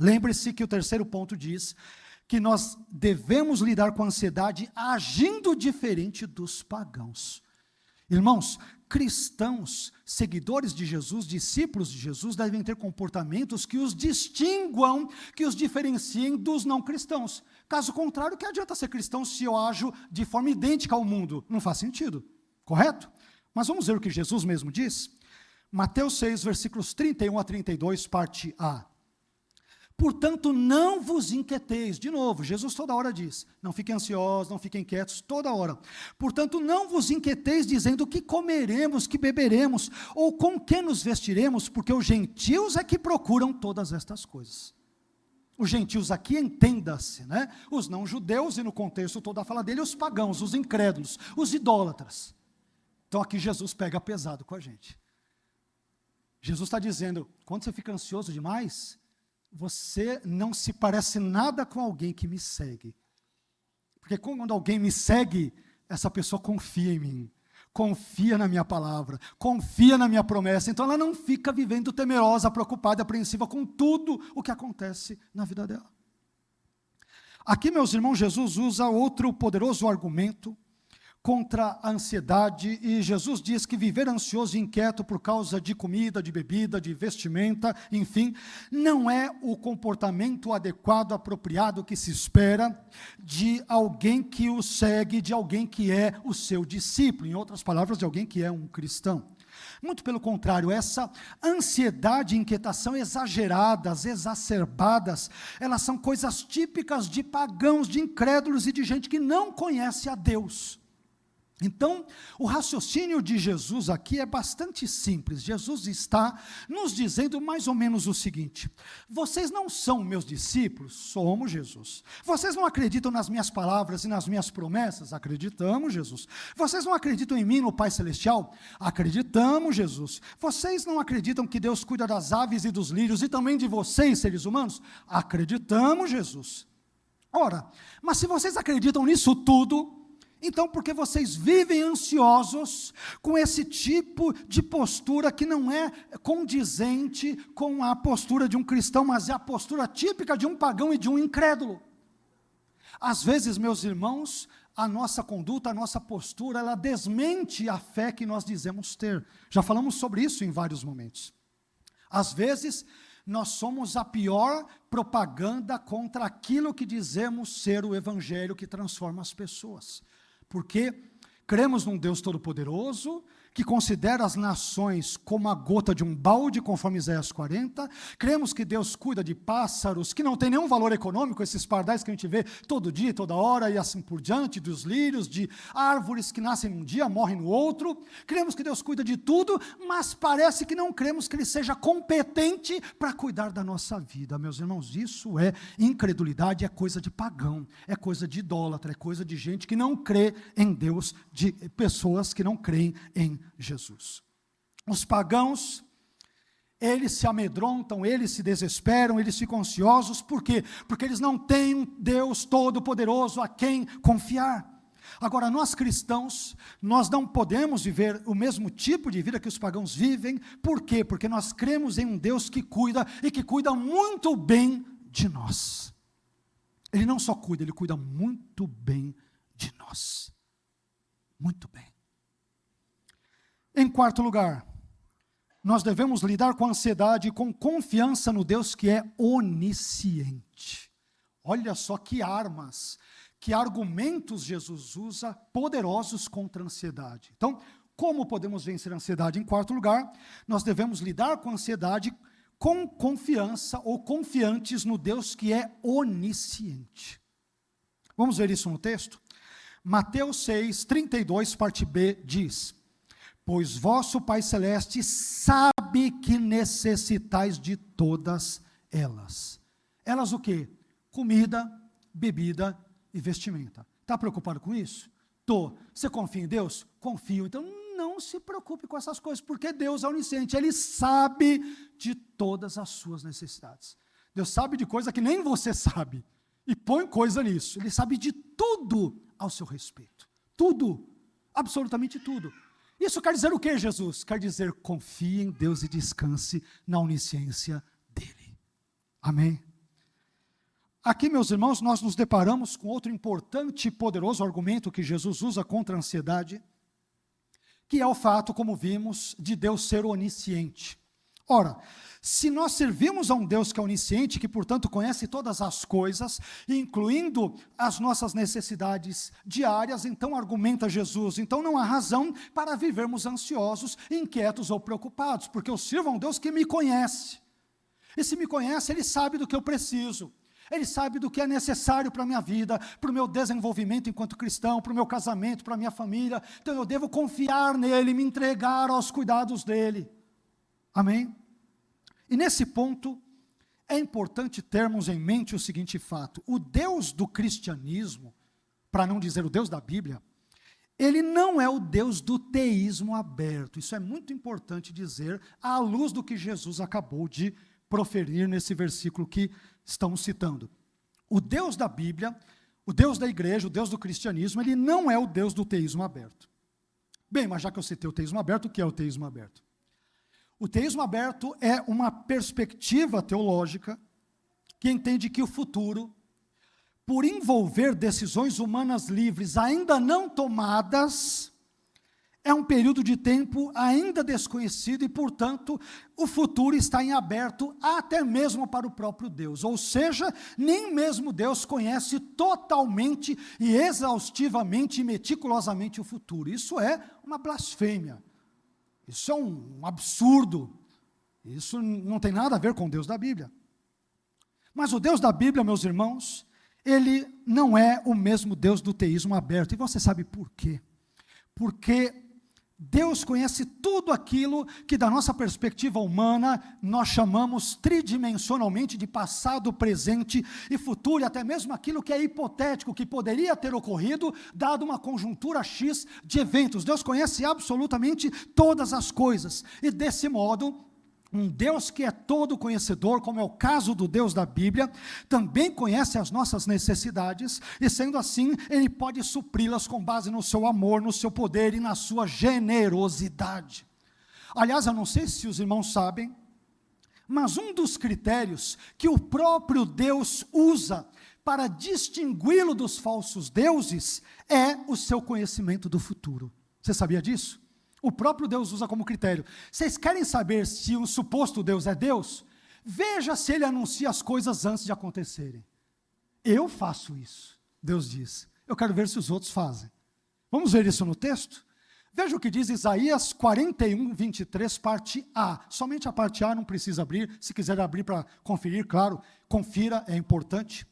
Lembre-se que o terceiro ponto diz que nós devemos lidar com a ansiedade agindo diferente dos pagãos. Irmãos, cristãos, seguidores de Jesus, discípulos de Jesus, devem ter comportamentos que os distinguam, que os diferenciem dos não cristãos. Caso contrário, que adianta ser cristão se eu ajo de forma idêntica ao mundo? Não faz sentido, correto? Mas vamos ver o que Jesus mesmo diz. Mateus 6, versículos 31 a 32, parte A. Portanto, não vos inquieteis. De novo, Jesus toda hora diz, não fiquem ansiosos, não fiquem quietos, toda hora. Portanto, não vos inquieteis dizendo que comeremos, que beberemos, ou com que nos vestiremos, porque os gentios é que procuram todas estas coisas. Os gentios aqui, entenda-se, né? Os não-judeus, e no contexto todo a fala dele, os pagãos, os incrédulos, os idólatras. Então aqui Jesus pega pesado com a gente. Jesus está dizendo, quando você fica ansioso demais, você não se parece nada com alguém que me segue. Porque quando alguém me segue, essa pessoa confia em mim, confia na minha palavra, confia na minha promessa. Então ela não fica vivendo temerosa, preocupada, apreensiva com tudo o que acontece na vida dela. Aqui, meus irmãos, Jesus usa outro poderoso argumento contra a ansiedade, e Jesus diz que viver ansioso e inquieto por causa de comida, de bebida, de vestimenta, enfim, não é o comportamento adequado, apropriado que se espera de alguém que o segue, de alguém que é o seu discípulo, em outras palavras, de alguém que é um cristão. Muito pelo contrário, essa ansiedade e inquietação exageradas, exacerbadas, elas são coisas típicas de pagãos, de incrédulos e de gente que não conhece a Deus. Então, o raciocínio de Jesus aqui é bastante simples. Jesus está nos dizendo mais ou menos o seguinte: vocês não são meus discípulos? Somos, Jesus. Vocês não acreditam nas minhas palavras e nas minhas promessas? Acreditamos, Jesus. Vocês não acreditam em mim, no Pai Celestial? Acreditamos, Jesus. Vocês não acreditam que Deus cuida das aves e dos lírios e também de vocês, seres humanos? Acreditamos, Jesus. Ora, mas se vocês acreditam nisso tudo, então, porque vocês vivem ansiosos com esse tipo de postura que não é condizente com a postura de um cristão, mas é a postura típica de um pagão e de um incrédulo. Às vezes, meus irmãos, a nossa conduta, a nossa postura, ela desmente a fé que nós dizemos ter. Já falamos sobre isso em vários momentos. Às vezes, nós somos a pior propaganda contra aquilo que dizemos ser o evangelho que transforma as pessoas. Porque cremos num Deus Todo-Poderoso, que considera as nações como a gota de um balde, conforme Isaías 40, cremos que Deus cuida de pássaros, que não tem nenhum valor econômico, esses pardais que a gente vê todo dia, toda hora, e assim por diante, dos lírios, de árvores que nascem num dia, morrem no outro, cremos que Deus cuida de tudo, mas parece que não cremos que Ele seja competente para cuidar da nossa vida. Meus irmãos, isso é incredulidade, é coisa de pagão, é coisa de idólatra, é coisa de gente que não crê em Deus, de pessoas que não creem em Jesus. Os pagãos eles se amedrontam, eles se desesperam, eles ficam ansiosos. Por quê? Porque eles não têm um Deus todo-poderoso a quem confiar. Agora, nós cristãos, nós não podemos viver o mesmo tipo de vida que os pagãos vivem. Por quê? Porque nós cremos em um Deus que cuida, e que cuida muito bem de nós. Ele não só cuida, ele cuida muito bem de nós. Muito bem. Em quarto lugar, nós devemos lidar com a ansiedade com confiança no Deus que é onisciente. Olha só que armas, que argumentos Jesus usa poderosos contra a ansiedade. Então, como podemos vencer a ansiedade? Em quarto lugar, nós devemos lidar com a ansiedade com confiança ou confiantes no Deus que é onisciente. Vamos ver isso no texto? Mateus 6, 32, parte B, diz: pois vosso Pai Celeste sabe que necessitais de todas elas. Elas o quê? Comida, bebida e vestimenta. Está preocupado com isso? Estou. Você confia em Deus? Confio. Então não se preocupe com essas coisas, porque Deus é onisciente, Ele sabe de todas as suas necessidades. Deus sabe de coisa que nem você sabe, e põe coisa nisso. Ele sabe de tudo ao seu respeito. Tudo, absolutamente tudo. Isso quer dizer o que, Jesus? Quer dizer, confie em Deus e descanse na onisciência dEle. Amém? Aqui, meus irmãos, nós nos deparamos com outro importante e poderoso argumento que Jesus usa contra a ansiedade, que é o fato, como vimos, de Deus ser onisciente. Ora, se nós servimos a um Deus que é onisciente, que portanto conhece todas as coisas, incluindo as nossas necessidades diárias, então argumenta Jesus, então não há razão para vivermos ansiosos, inquietos ou preocupados, porque eu sirvo a um Deus que me conhece. E se me conhece, Ele sabe do que eu preciso. Ele sabe do que é necessário para a minha vida, para o meu desenvolvimento enquanto cristão, para o meu casamento, para a minha família. Então eu devo confiar nele, me entregar aos cuidados dele. Amém? E nesse ponto, é importante termos em mente o seguinte fato: o Deus do cristianismo, para não dizer o Deus da Bíblia, Ele não é o Deus do teísmo aberto. Isso é muito importante dizer, à luz do que Jesus acabou de proferir nesse versículo que estamos citando. O Deus da Bíblia, o Deus da igreja, o Deus do cristianismo, Ele não é o Deus do teísmo aberto. Bem, mas já que eu citei o teísmo aberto, o que é o teísmo aberto? O teísmo aberto é uma perspectiva teológica que entende que o futuro, por envolver decisões humanas livres ainda não tomadas, é um período de tempo ainda desconhecido e, portanto, o futuro está em aberto até mesmo para o próprio Deus. Ou seja, nem mesmo Deus conhece totalmente e exaustivamente e meticulosamente o futuro. Isso é uma blasfêmia. Isso é um absurdo. Isso não tem nada a ver com o Deus da Bíblia. Mas o Deus da Bíblia, meus irmãos, Ele não é o mesmo Deus do teísmo aberto. E você sabe por quê? Porque Deus conhece tudo aquilo que da nossa perspectiva humana nós chamamos tridimensionalmente de passado, presente e futuro, e até mesmo aquilo que é hipotético, que poderia ter ocorrido, dado uma conjuntura X de eventos. Deus conhece absolutamente todas as coisas, e desse modo, um Deus que é todo conhecedor, como é o caso do Deus da Bíblia, também conhece as nossas necessidades, e sendo assim, Ele pode supri-las com base no seu amor, no seu poder e na sua generosidade. Aliás, eu não sei se os irmãos sabem, mas um dos critérios que o próprio Deus usa para distingui-lo dos falsos deuses é o seu conhecimento do futuro. Você sabia disso? O próprio Deus usa como critério. Vocês querem saber se um suposto Deus é Deus? Veja se Ele anuncia as coisas antes de acontecerem. Eu faço isso, Deus diz. Eu quero ver se os outros fazem. Vamos ver isso no texto? Veja o que diz Isaías 41, 23, parte A. Somente a parte A, não precisa abrir. Se quiser abrir para conferir, claro, confira, é importante.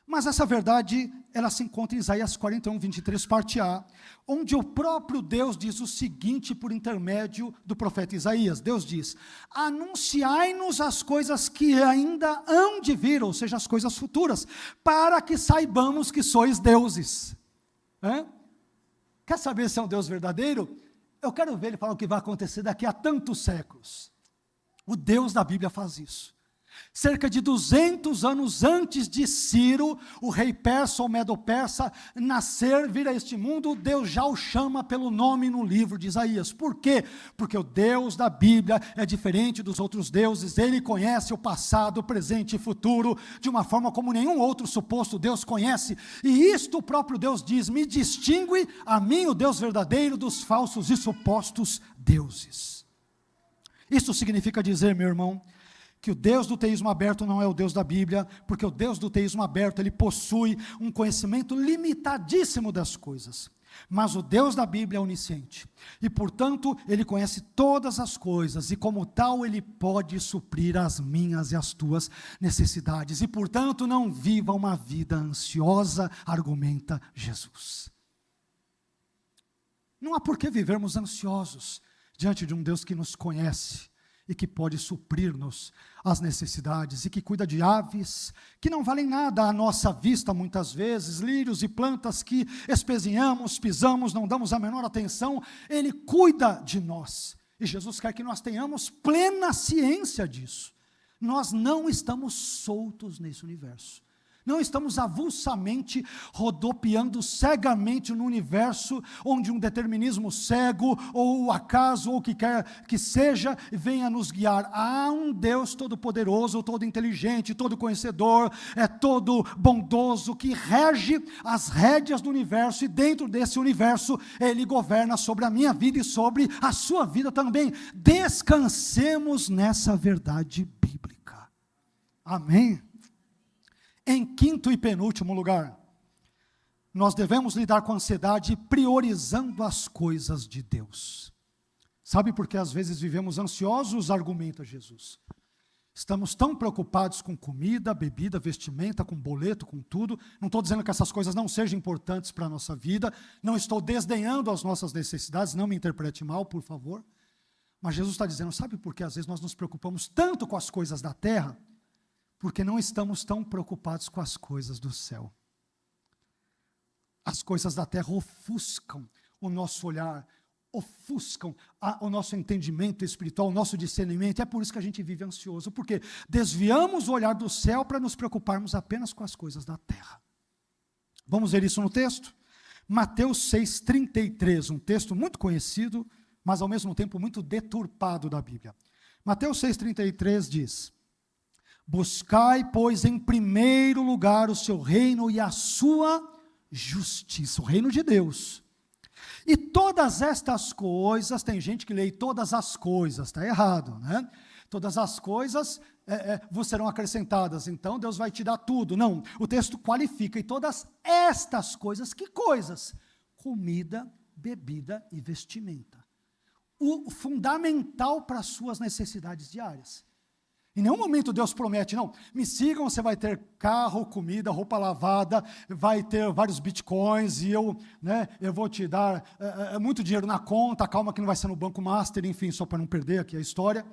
Mas essa verdade, ela se encontra em Isaías 41, 23, parte A, onde o próprio Deus diz o seguinte por intermédio do profeta Isaías. Deus diz: anunciai-nos as coisas que ainda hão de vir, ou seja, as coisas futuras, para que saibamos que sois deuses. Quer saber se é um Deus verdadeiro? Eu quero ver Ele falar o que vai acontecer daqui a tantos séculos. O Deus da Bíblia faz isso. Cerca de 200 anos antes de Ciro, o rei persa ou medo-persa, nascer, vir a este mundo, Deus já o chama pelo nome no livro de Isaías. Por quê? Porque o Deus da Bíblia é diferente dos outros deuses, ele conhece o passado, o presente e futuro, de uma forma como nenhum outro suposto Deus conhece, e isto o próprio Deus diz: me distingue a mim, o Deus verdadeiro, dos falsos e supostos deuses. Isso significa dizer, meu irmão, que o Deus do teísmo aberto não é o Deus da Bíblia, porque o Deus do teísmo aberto, ele possui um conhecimento limitadíssimo das coisas, mas o Deus da Bíblia é onisciente, e portanto, ele conhece todas as coisas, e como tal, ele pode suprir as minhas e as tuas necessidades, e portanto, não viva uma vida ansiosa, argumenta Jesus. Não há por que vivermos ansiosos, diante de um Deus que nos conhece, e que pode suprir-nos as necessidades, e que cuida de aves, que não valem nada à nossa vista muitas vezes, lírios e plantas que espezinhamos, pisamos, não damos a menor atenção, ele cuida de nós, e Jesus quer que nós tenhamos plena ciência disso. Nós não estamos soltos nesse universo, não estamos avulsamente rodopiando cegamente no universo, onde um determinismo cego, ou o acaso, ou o que quer que seja, venha nos guiar. Há um Deus todo-poderoso, todo inteligente, todo conhecedor, todo bondoso, que rege as rédeas do universo, e dentro desse universo, ele governa sobre a minha vida e sobre a sua vida também. Descansemos nessa verdade bíblica. Amém? Em quinto e penúltimo lugar, nós devemos lidar com a ansiedade priorizando as coisas de Deus. Sabe por que às vezes vivemos ansiosos? Argumenta Jesus. Estamos tão preocupados com comida, bebida, vestimenta, com boleto, com tudo. Não estou dizendo que essas coisas não sejam importantes para a nossa vida, não estou desdenhando as nossas necessidades, não me interprete mal, por favor. Mas Jesus está dizendo, sabe por que às vezes nós nos preocupamos tanto com as coisas da terra? Porque não estamos tão preocupados com as coisas do céu. As coisas da terra ofuscam o nosso olhar, ofuscam o nosso entendimento espiritual, o nosso discernimento. É por isso que a gente vive ansioso, porque desviamos o olhar do céu para nos preocuparmos apenas com as coisas da terra. Vamos ver isso no texto? Mateus 6,33, um texto muito conhecido, mas ao mesmo tempo muito deturpado da Bíblia. Mateus 6,33 diz: buscai, pois, em primeiro lugar o seu reino e a sua justiça, o reino de Deus. E todas estas coisas, tem gente que lê todas as coisas, está errado, né? Todas as coisas vos serão acrescentadas, então Deus vai te dar tudo. Não, o texto qualifica, e todas estas coisas, que coisas? Comida, bebida e vestimenta. O fundamental para as suas necessidades diárias. Em nenhum momento Deus promete, não, me sigam, você vai ter carro, comida, roupa lavada, vai ter vários bitcoins, e eu vou te dar muito dinheiro na conta, calma que não vai ser no Banco Master, enfim, só para não perder aqui a história,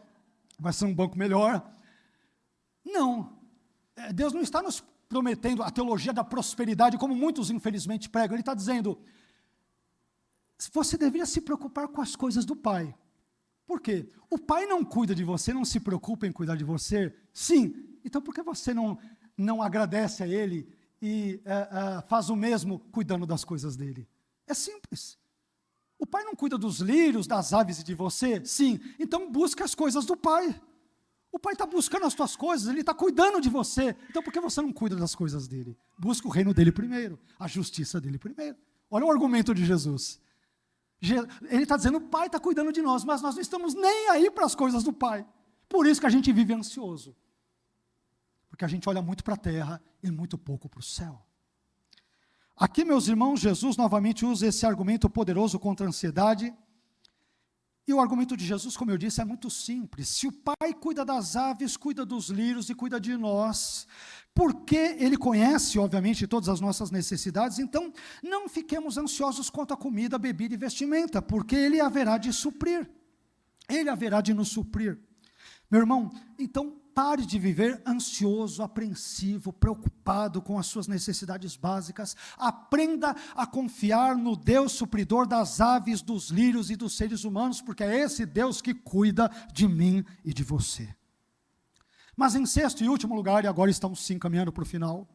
vai ser um banco melhor. Não, Deus não está nos prometendo a teologia da prosperidade, como muitos infelizmente pregam. Ele está dizendo, você deveria se preocupar com as coisas do Pai. Por quê? O Pai não cuida de você, não se preocupa em cuidar de você? Sim. Então por que você não agradece a Ele e faz o mesmo cuidando das coisas dEle? É simples. O Pai não cuida dos lírios, das aves e de você? Sim. Então busca as coisas do Pai. O Pai está buscando as tuas coisas, Ele está cuidando de você. Então por que você não cuida das coisas dEle? Busca o reino dEle primeiro, a justiça dEle primeiro. Olha o argumento de Jesus. Ele está dizendo, o Pai está cuidando de nós, mas nós não estamos nem aí para as coisas do Pai. Por isso que a gente vive ansioso. Porque a gente olha muito para a terra e muito pouco para o céu. Aqui, meus irmãos, Jesus novamente usa esse argumento poderoso contra a ansiedade. E o argumento de Jesus, como eu disse, é muito simples. Se o Pai cuida das aves, cuida dos lírios e cuida de nós, porque Ele conhece, obviamente, todas as nossas necessidades, então não fiquemos ansiosos quanto a comida, bebida e vestimenta, porque Ele haverá de suprir. Ele haverá de nos suprir. Meu irmão, então pare de viver ansioso, apreensivo, preocupado com as suas necessidades básicas. Aprenda a confiar no Deus supridor das aves, dos lírios e dos seres humanos, porque é esse Deus que cuida de mim e de você. Mas em sexto e último lugar, e agora estamos sim caminhando para o final,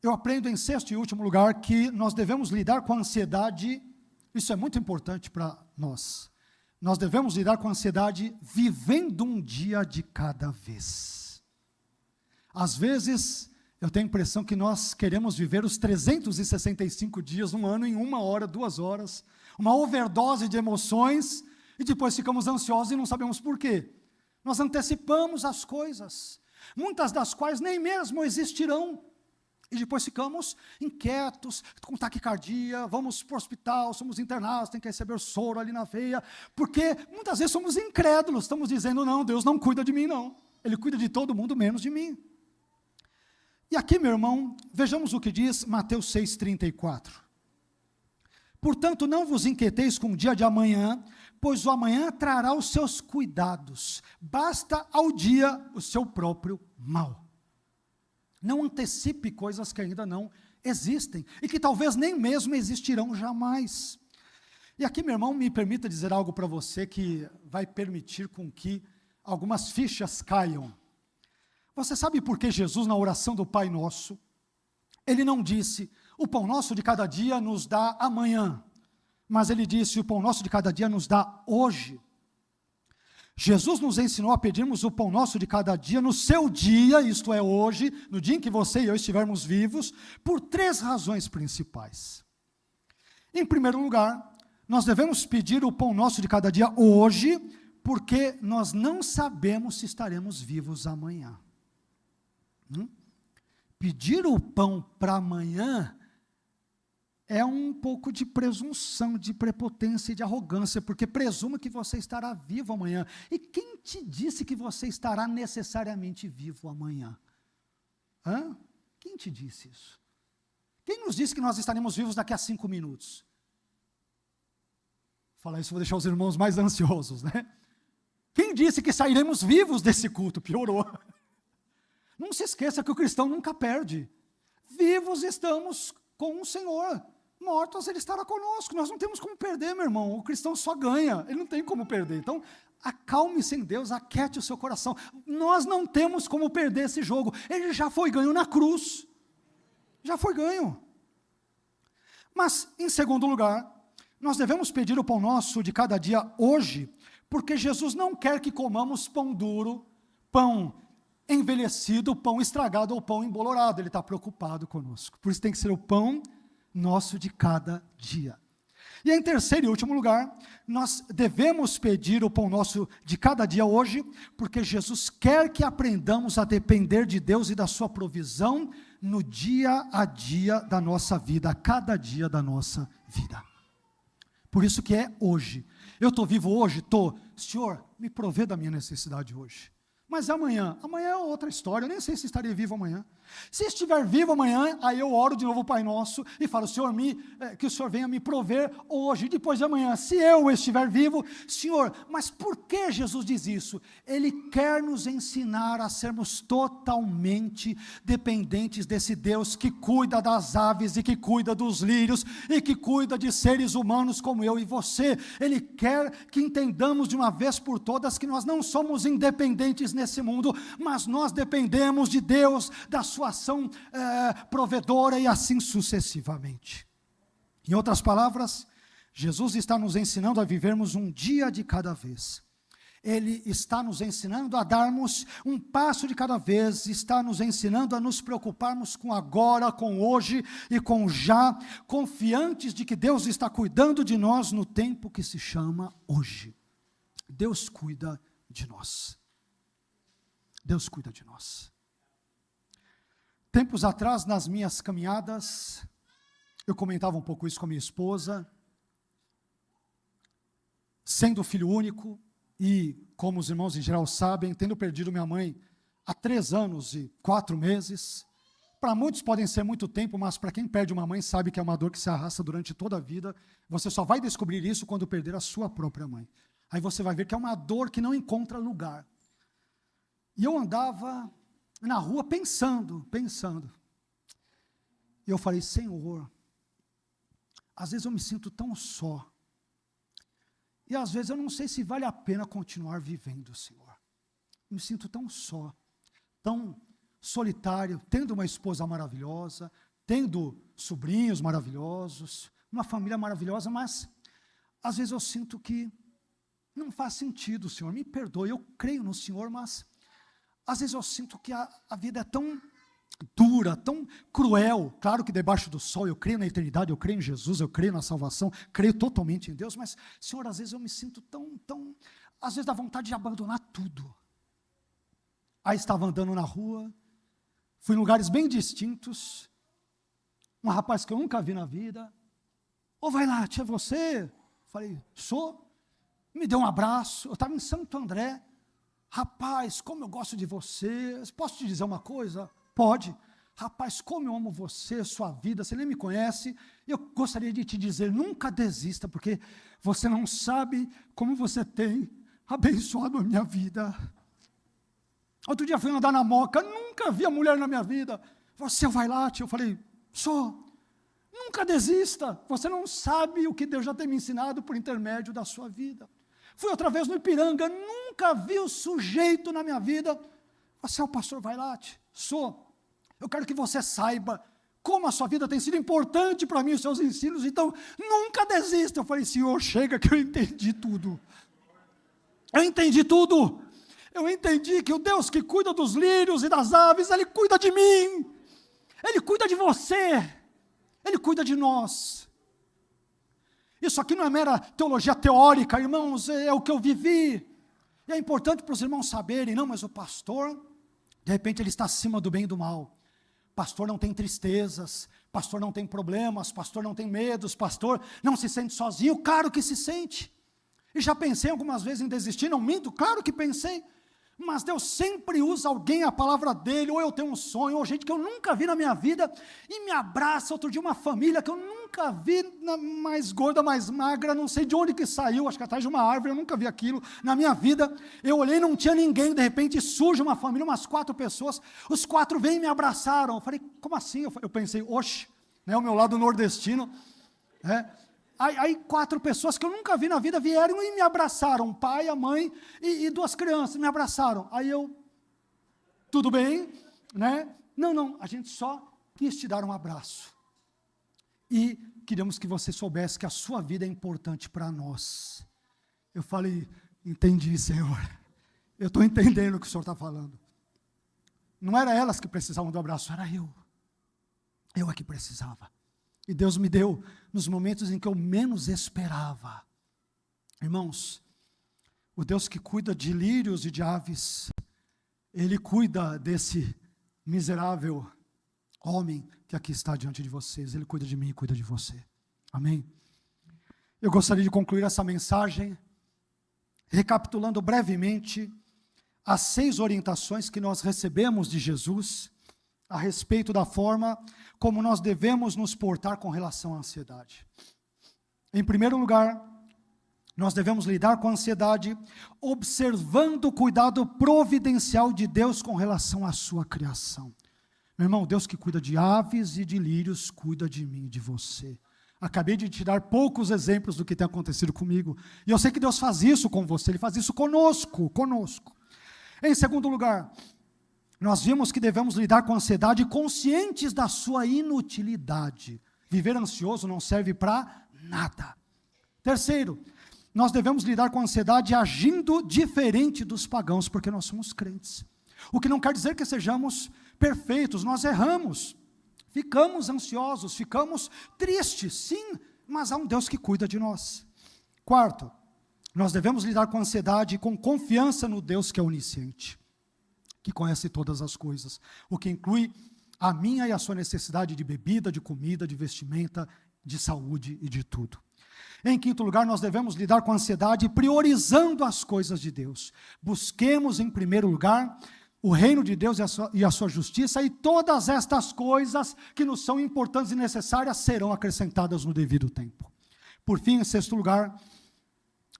eu aprendo em sexto e último lugar que nós devemos lidar com a ansiedade. Isso é muito importante para nós. Nós devemos lidar com a ansiedade vivendo um dia de cada vez. Às vezes, eu tenho a impressão que nós queremos viver os 365 dias, um ano, em 1 hora, 2 horas, uma overdose de emoções, e depois ficamos ansiosos e não sabemos por quê. Nós antecipamos as coisas, muitas das quais nem mesmo existirão. E depois ficamos inquietos, com taquicardia, vamos para o hospital, somos internados, tem que receber soro ali na veia, porque muitas vezes somos incrédulos, estamos dizendo, não, Deus não cuida de mim não, Ele cuida de todo mundo menos de mim. E aqui, meu irmão, vejamos o que diz Mateus 6,34. Portanto, não vos inquieteis com o dia de amanhã, pois o amanhã trará os seus cuidados, basta ao dia o seu próprio mal. Não antecipe coisas que ainda não existem, e que talvez nem mesmo existirão jamais. E aqui, meu irmão, me permita dizer algo para você que vai permitir com que algumas fichas caiam. Você sabe por que Jesus, na oração do Pai Nosso, Ele não disse, o pão nosso de cada dia nos dá amanhã, mas Ele disse, o pão nosso de cada dia nos dá hoje. Jesus nos ensinou a pedirmos o pão nosso de cada dia no seu dia, isto é hoje, no dia em que você e eu estivermos vivos, por 3 razões principais. Em primeiro lugar, nós devemos pedir o pão nosso de cada dia hoje, porque nós não sabemos se estaremos vivos amanhã. Pedir o pão para amanhã é um pouco de presunção, de prepotência e de arrogância, porque presume que você estará vivo amanhã. E quem te disse que você estará necessariamente vivo amanhã? Quem te disse isso? Quem nos disse que nós estaremos vivos daqui a 5 minutos? Falar isso, vou deixar os irmãos mais ansiosos, né? Quem disse que sairemos vivos desse culto? Piorou. Não se esqueça que o cristão nunca perde. Vivos estamos com o Senhor. Mortos, Ele estará conosco, nós não temos como perder, meu irmão, o cristão só ganha, ele não tem como perder, então acalme-se em Deus, aquete o seu coração, nós não temos como perder esse jogo, ele já foi ganho na cruz, já foi ganho. Mas, em segundo lugar, nós devemos pedir o pão nosso de cada dia hoje, porque Jesus não quer que comamos pão duro, pão envelhecido, pão estragado ou pão embolorado, Ele está preocupado conosco, por isso tem que ser o pão nosso de cada dia. E em terceiro e último lugar, nós devemos pedir o pão nosso de cada dia hoje, porque Jesus quer que aprendamos a depender de Deus e da sua provisão no dia a dia da nossa vida, a cada dia da nossa vida. Por isso que é hoje. Eu estou vivo hoje? Estou. Senhor, me provê da minha necessidade hoje. Mas amanhã é outra história, eu nem sei se estarei vivo amanhã. Se estiver vivo amanhã, aí eu oro de novo o Pai Nosso e falo, Senhor, que o Senhor venha me prover hoje, depois de amanhã. Se eu estiver vivo, Senhor, mas por que Jesus diz isso? Ele quer nos ensinar a sermos totalmente dependentes desse Deus que cuida das aves e que cuida dos lírios e que cuida de seres humanos como eu e você. Ele quer que entendamos de uma vez por todas que nós não somos independentes nesse mundo, mas nós dependemos de Deus, da sua ação provedora e assim sucessivamente. Em outras palavras, Jesus está nos ensinando a vivermos um dia de cada vez. Ele está nos ensinando a darmos um passo de cada vez, está nos ensinando a nos preocuparmos com agora, com hoje e com já, confiantes de que Deus está cuidando de nós no tempo que se chama hoje. Deus cuida de nós. Deus cuida de nós. Tempos atrás, nas minhas caminhadas, eu comentava um pouco isso com a minha esposa, sendo filho único, e como os irmãos em geral sabem, tendo perdido minha mãe há 3 anos e 4 meses, para muitos podem ser muito tempo, mas para quem perde uma mãe sabe que é uma dor que se arrasta durante toda a vida, você só vai descobrir isso quando perder a sua própria mãe. Aí você vai ver que é uma dor que não encontra lugar. E eu andava na rua pensando. E eu falei, Senhor, às vezes eu me sinto tão só. E às vezes eu não sei se vale a pena continuar vivendo, Senhor. Me sinto tão só, tão solitário, tendo uma esposa maravilhosa, tendo sobrinhos maravilhosos, uma família maravilhosa, mas às vezes eu sinto que não faz sentido, Senhor, me perdoe, eu creio no Senhor, mas às vezes eu sinto que a vida é tão dura, tão cruel. Claro que debaixo do sol eu creio na eternidade, eu creio em Jesus, eu creio na salvação, creio totalmente em Deus, mas, Senhor, às vezes eu me sinto tão, às vezes dá vontade de abandonar tudo. Aí estava andando na rua, fui em lugares bem distintos, um rapaz que eu nunca vi na vida, vai lá, tia, você? Falei, sou. Me deu um abraço, eu estava em Santo André, rapaz, como eu gosto de você, posso te dizer uma coisa? Pode. Rapaz, como eu amo você, sua vida, você nem me conhece, eu gostaria de te dizer, nunca desista, porque você não sabe como você tem abençoado a minha vida. Outro dia fui andar na Moca, nunca vi a mulher na minha vida. Você vai lá, tio? Eu falei, sou. Nunca desista, você não sabe o que Deus já tem me ensinado por intermédio da sua vida. Fui outra vez no Ipiranga, nunca vi o sujeito na minha vida. Você é o pastor Vailate? Sou. Eu quero que você saiba como a sua vida tem sido importante para mim, os seus ensinos, então nunca desista. Eu falei, Senhor, chega que eu entendi tudo. Eu entendi tudo. Eu entendi que o Deus que cuida dos lírios e das aves, Ele cuida de mim. Ele cuida de você. Ele cuida de nós. Isso aqui não é mera teologia teórica, irmãos, é o que eu vivi. E é importante para os irmãos saberem, não, mas o pastor, de repente ele está acima do bem e do mal. Pastor não tem tristezas, pastor não tem problemas, pastor não tem medos, pastor não se sente sozinho, claro que se sente. E já pensei algumas vezes em desistir, não minto, claro que pensei. Mas Deus sempre usa alguém, a palavra dele, ou eu tenho um sonho, ou gente que eu nunca vi na minha vida, e me abraça. Outro dia uma família que eu nunca vi, mais gorda, mais magra, não sei de onde que saiu, acho que atrás de uma árvore, eu nunca vi aquilo na minha vida. Eu olhei, não tinha ninguém, de repente surge uma família, umas 4 pessoas, os 4 vêm e me abraçaram. Eu falei, como assim? Eu pensei, oxe, né, o meu lado nordestino, Aí 4 pessoas que eu nunca vi na vida vieram e me abraçaram, um pai, a mãe e 2 crianças me abraçaram. Aí eu, tudo bem, né? Não, a gente só quis te dar um abraço. E queríamos que você soubesse que a sua vida é importante para nós. Eu falei, entendi, Senhor. Eu estou entendendo o que o Senhor está falando. Não era elas que precisavam do abraço, era eu. Eu é que precisava. E Deus me deu nos momentos em que eu menos esperava. Irmãos, o Deus que cuida de lírios e de aves, Ele cuida desse miserável homem que aqui está diante de vocês. Ele cuida de mim e cuida de você. Amém? Eu gostaria de concluir essa mensagem recapitulando brevemente as 6 orientações que nós recebemos de Jesus a respeito da forma como nós devemos nos portar com relação à ansiedade. Em primeiro lugar, nós devemos lidar com a ansiedade observando o cuidado providencial de Deus com relação à sua criação. Meu irmão, Deus que cuida de aves e de lírios, cuida de mim e de você. Acabei de te dar poucos exemplos do que tem acontecido comigo. E eu sei que Deus faz isso com você, Ele faz isso conosco. Em segundo lugar, nós vimos que devemos lidar com a ansiedade conscientes da sua inutilidade. Viver ansioso não serve para nada. Terceiro, nós devemos lidar com a ansiedade agindo diferente dos pagãos, porque nós somos crentes. O que não quer dizer que sejamos perfeitos, nós erramos, ficamos ansiosos, ficamos tristes, sim, mas há um Deus que cuida de nós. Quarto, nós devemos lidar com a ansiedade com confiança no Deus que é onisciente, que conhece todas as coisas, o que inclui a minha e a sua necessidade de bebida, de comida, de vestimenta, de saúde e de tudo. Em quinto lugar, nós devemos lidar com a ansiedade priorizando as coisas de Deus. Busquemos em primeiro lugar o reino de Deus e a sua justiça, e todas estas coisas que nos são importantes e necessárias serão acrescentadas no devido tempo. Por fim, em sexto lugar,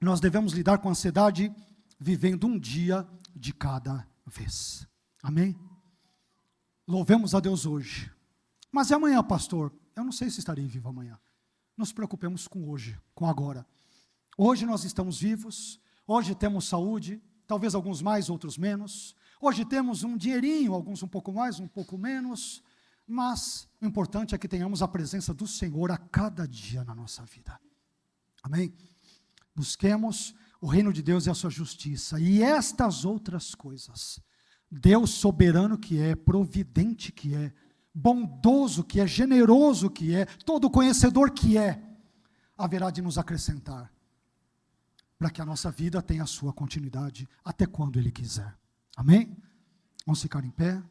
nós devemos lidar com a ansiedade vivendo um dia de cada vez. Amém? Louvemos a Deus hoje. Mas e amanhã, pastor? Eu não sei se estarei vivo amanhã. Nos preocupemos com hoje, com agora. Hoje nós estamos vivos, hoje temos saúde, talvez alguns mais, outros menos. Hoje temos um dinheirinho, alguns um pouco mais, um pouco menos. Mas o importante é que tenhamos a presença do Senhor a cada dia na nossa vida. Amém? Busquemos o reino de Deus e a sua justiça. E estas outras coisas, Deus soberano que é, providente que é, bondoso que é, generoso que é, todo conhecedor que é, haverá de nos acrescentar, para que a nossa vida tenha a sua continuidade, até quando Ele quiser. Amém? Vamos ficar em pé.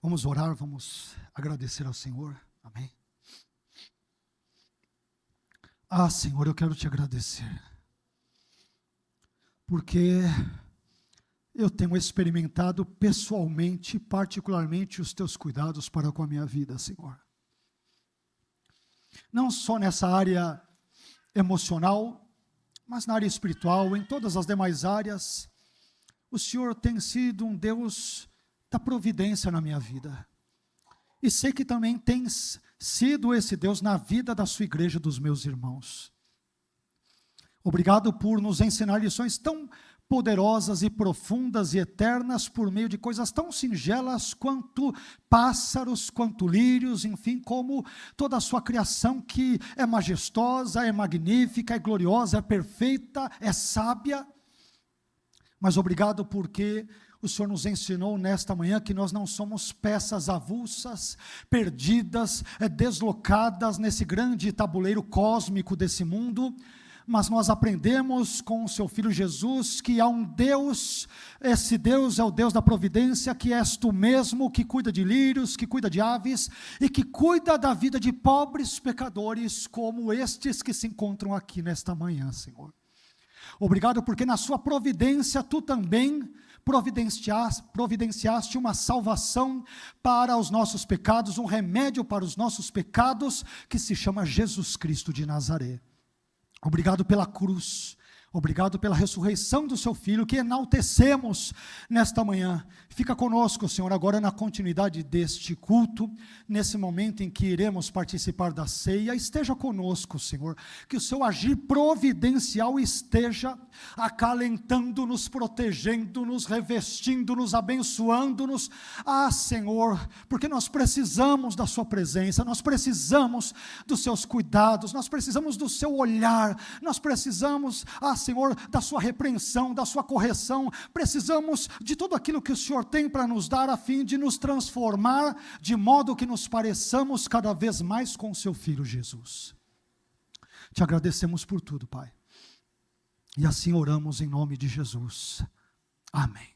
Vamos orar, vamos agradecer ao Senhor. Amém? Ah, Senhor, eu quero te agradecer, porque eu tenho experimentado pessoalmente, particularmente, os teus cuidados para com a minha vida, Senhor. Não só nessa área emocional, mas na área espiritual, em todas as demais áreas, o Senhor tem sido um Deus da providência na minha vida. E sei que também tens sido esse Deus na vida da sua igreja, dos meus irmãos. Obrigado por nos ensinar lições tão poderosas e profundas e eternas por meio de coisas tão singelas quanto pássaros, quanto lírios, enfim, como toda a sua criação que é majestosa, é magnífica, é gloriosa, é perfeita, é sábia. Mas obrigado porque o Senhor nos ensinou nesta manhã que nós não somos peças avulsas, perdidas, deslocadas nesse grande tabuleiro cósmico desse mundo, mas nós aprendemos com o seu Filho Jesus que há um Deus, esse Deus é o Deus da providência, que és tu mesmo, que cuida de lírios, que cuida de aves, e que cuida da vida de pobres pecadores como estes que se encontram aqui nesta manhã, Senhor. Obrigado porque na sua providência tu também providenciaste uma salvação para os nossos pecados, um remédio para os nossos pecados, que se chama Jesus Cristo de Nazaré. Obrigado pela cruz, obrigado pela ressurreição do seu Filho, que enaltecemos nesta manhã. Fica conosco, Senhor, agora na continuidade deste culto, nesse momento em que iremos participar da ceia. Esteja conosco, Senhor, que o seu agir providencial esteja acalentando-nos, protegendo-nos, revestindo-nos, abençoando-nos. Ah, Senhor, porque nós precisamos da sua presença, nós precisamos dos seus cuidados, nós precisamos do seu olhar, nós precisamos, Senhor, da sua repreensão, da sua correção, precisamos de tudo aquilo que o Senhor tem para nos dar, a fim de nos transformar, de modo que nos pareçamos cada vez mais com o seu Filho Jesus. Te agradecemos por tudo, Pai, e assim oramos em nome de Jesus. Amém.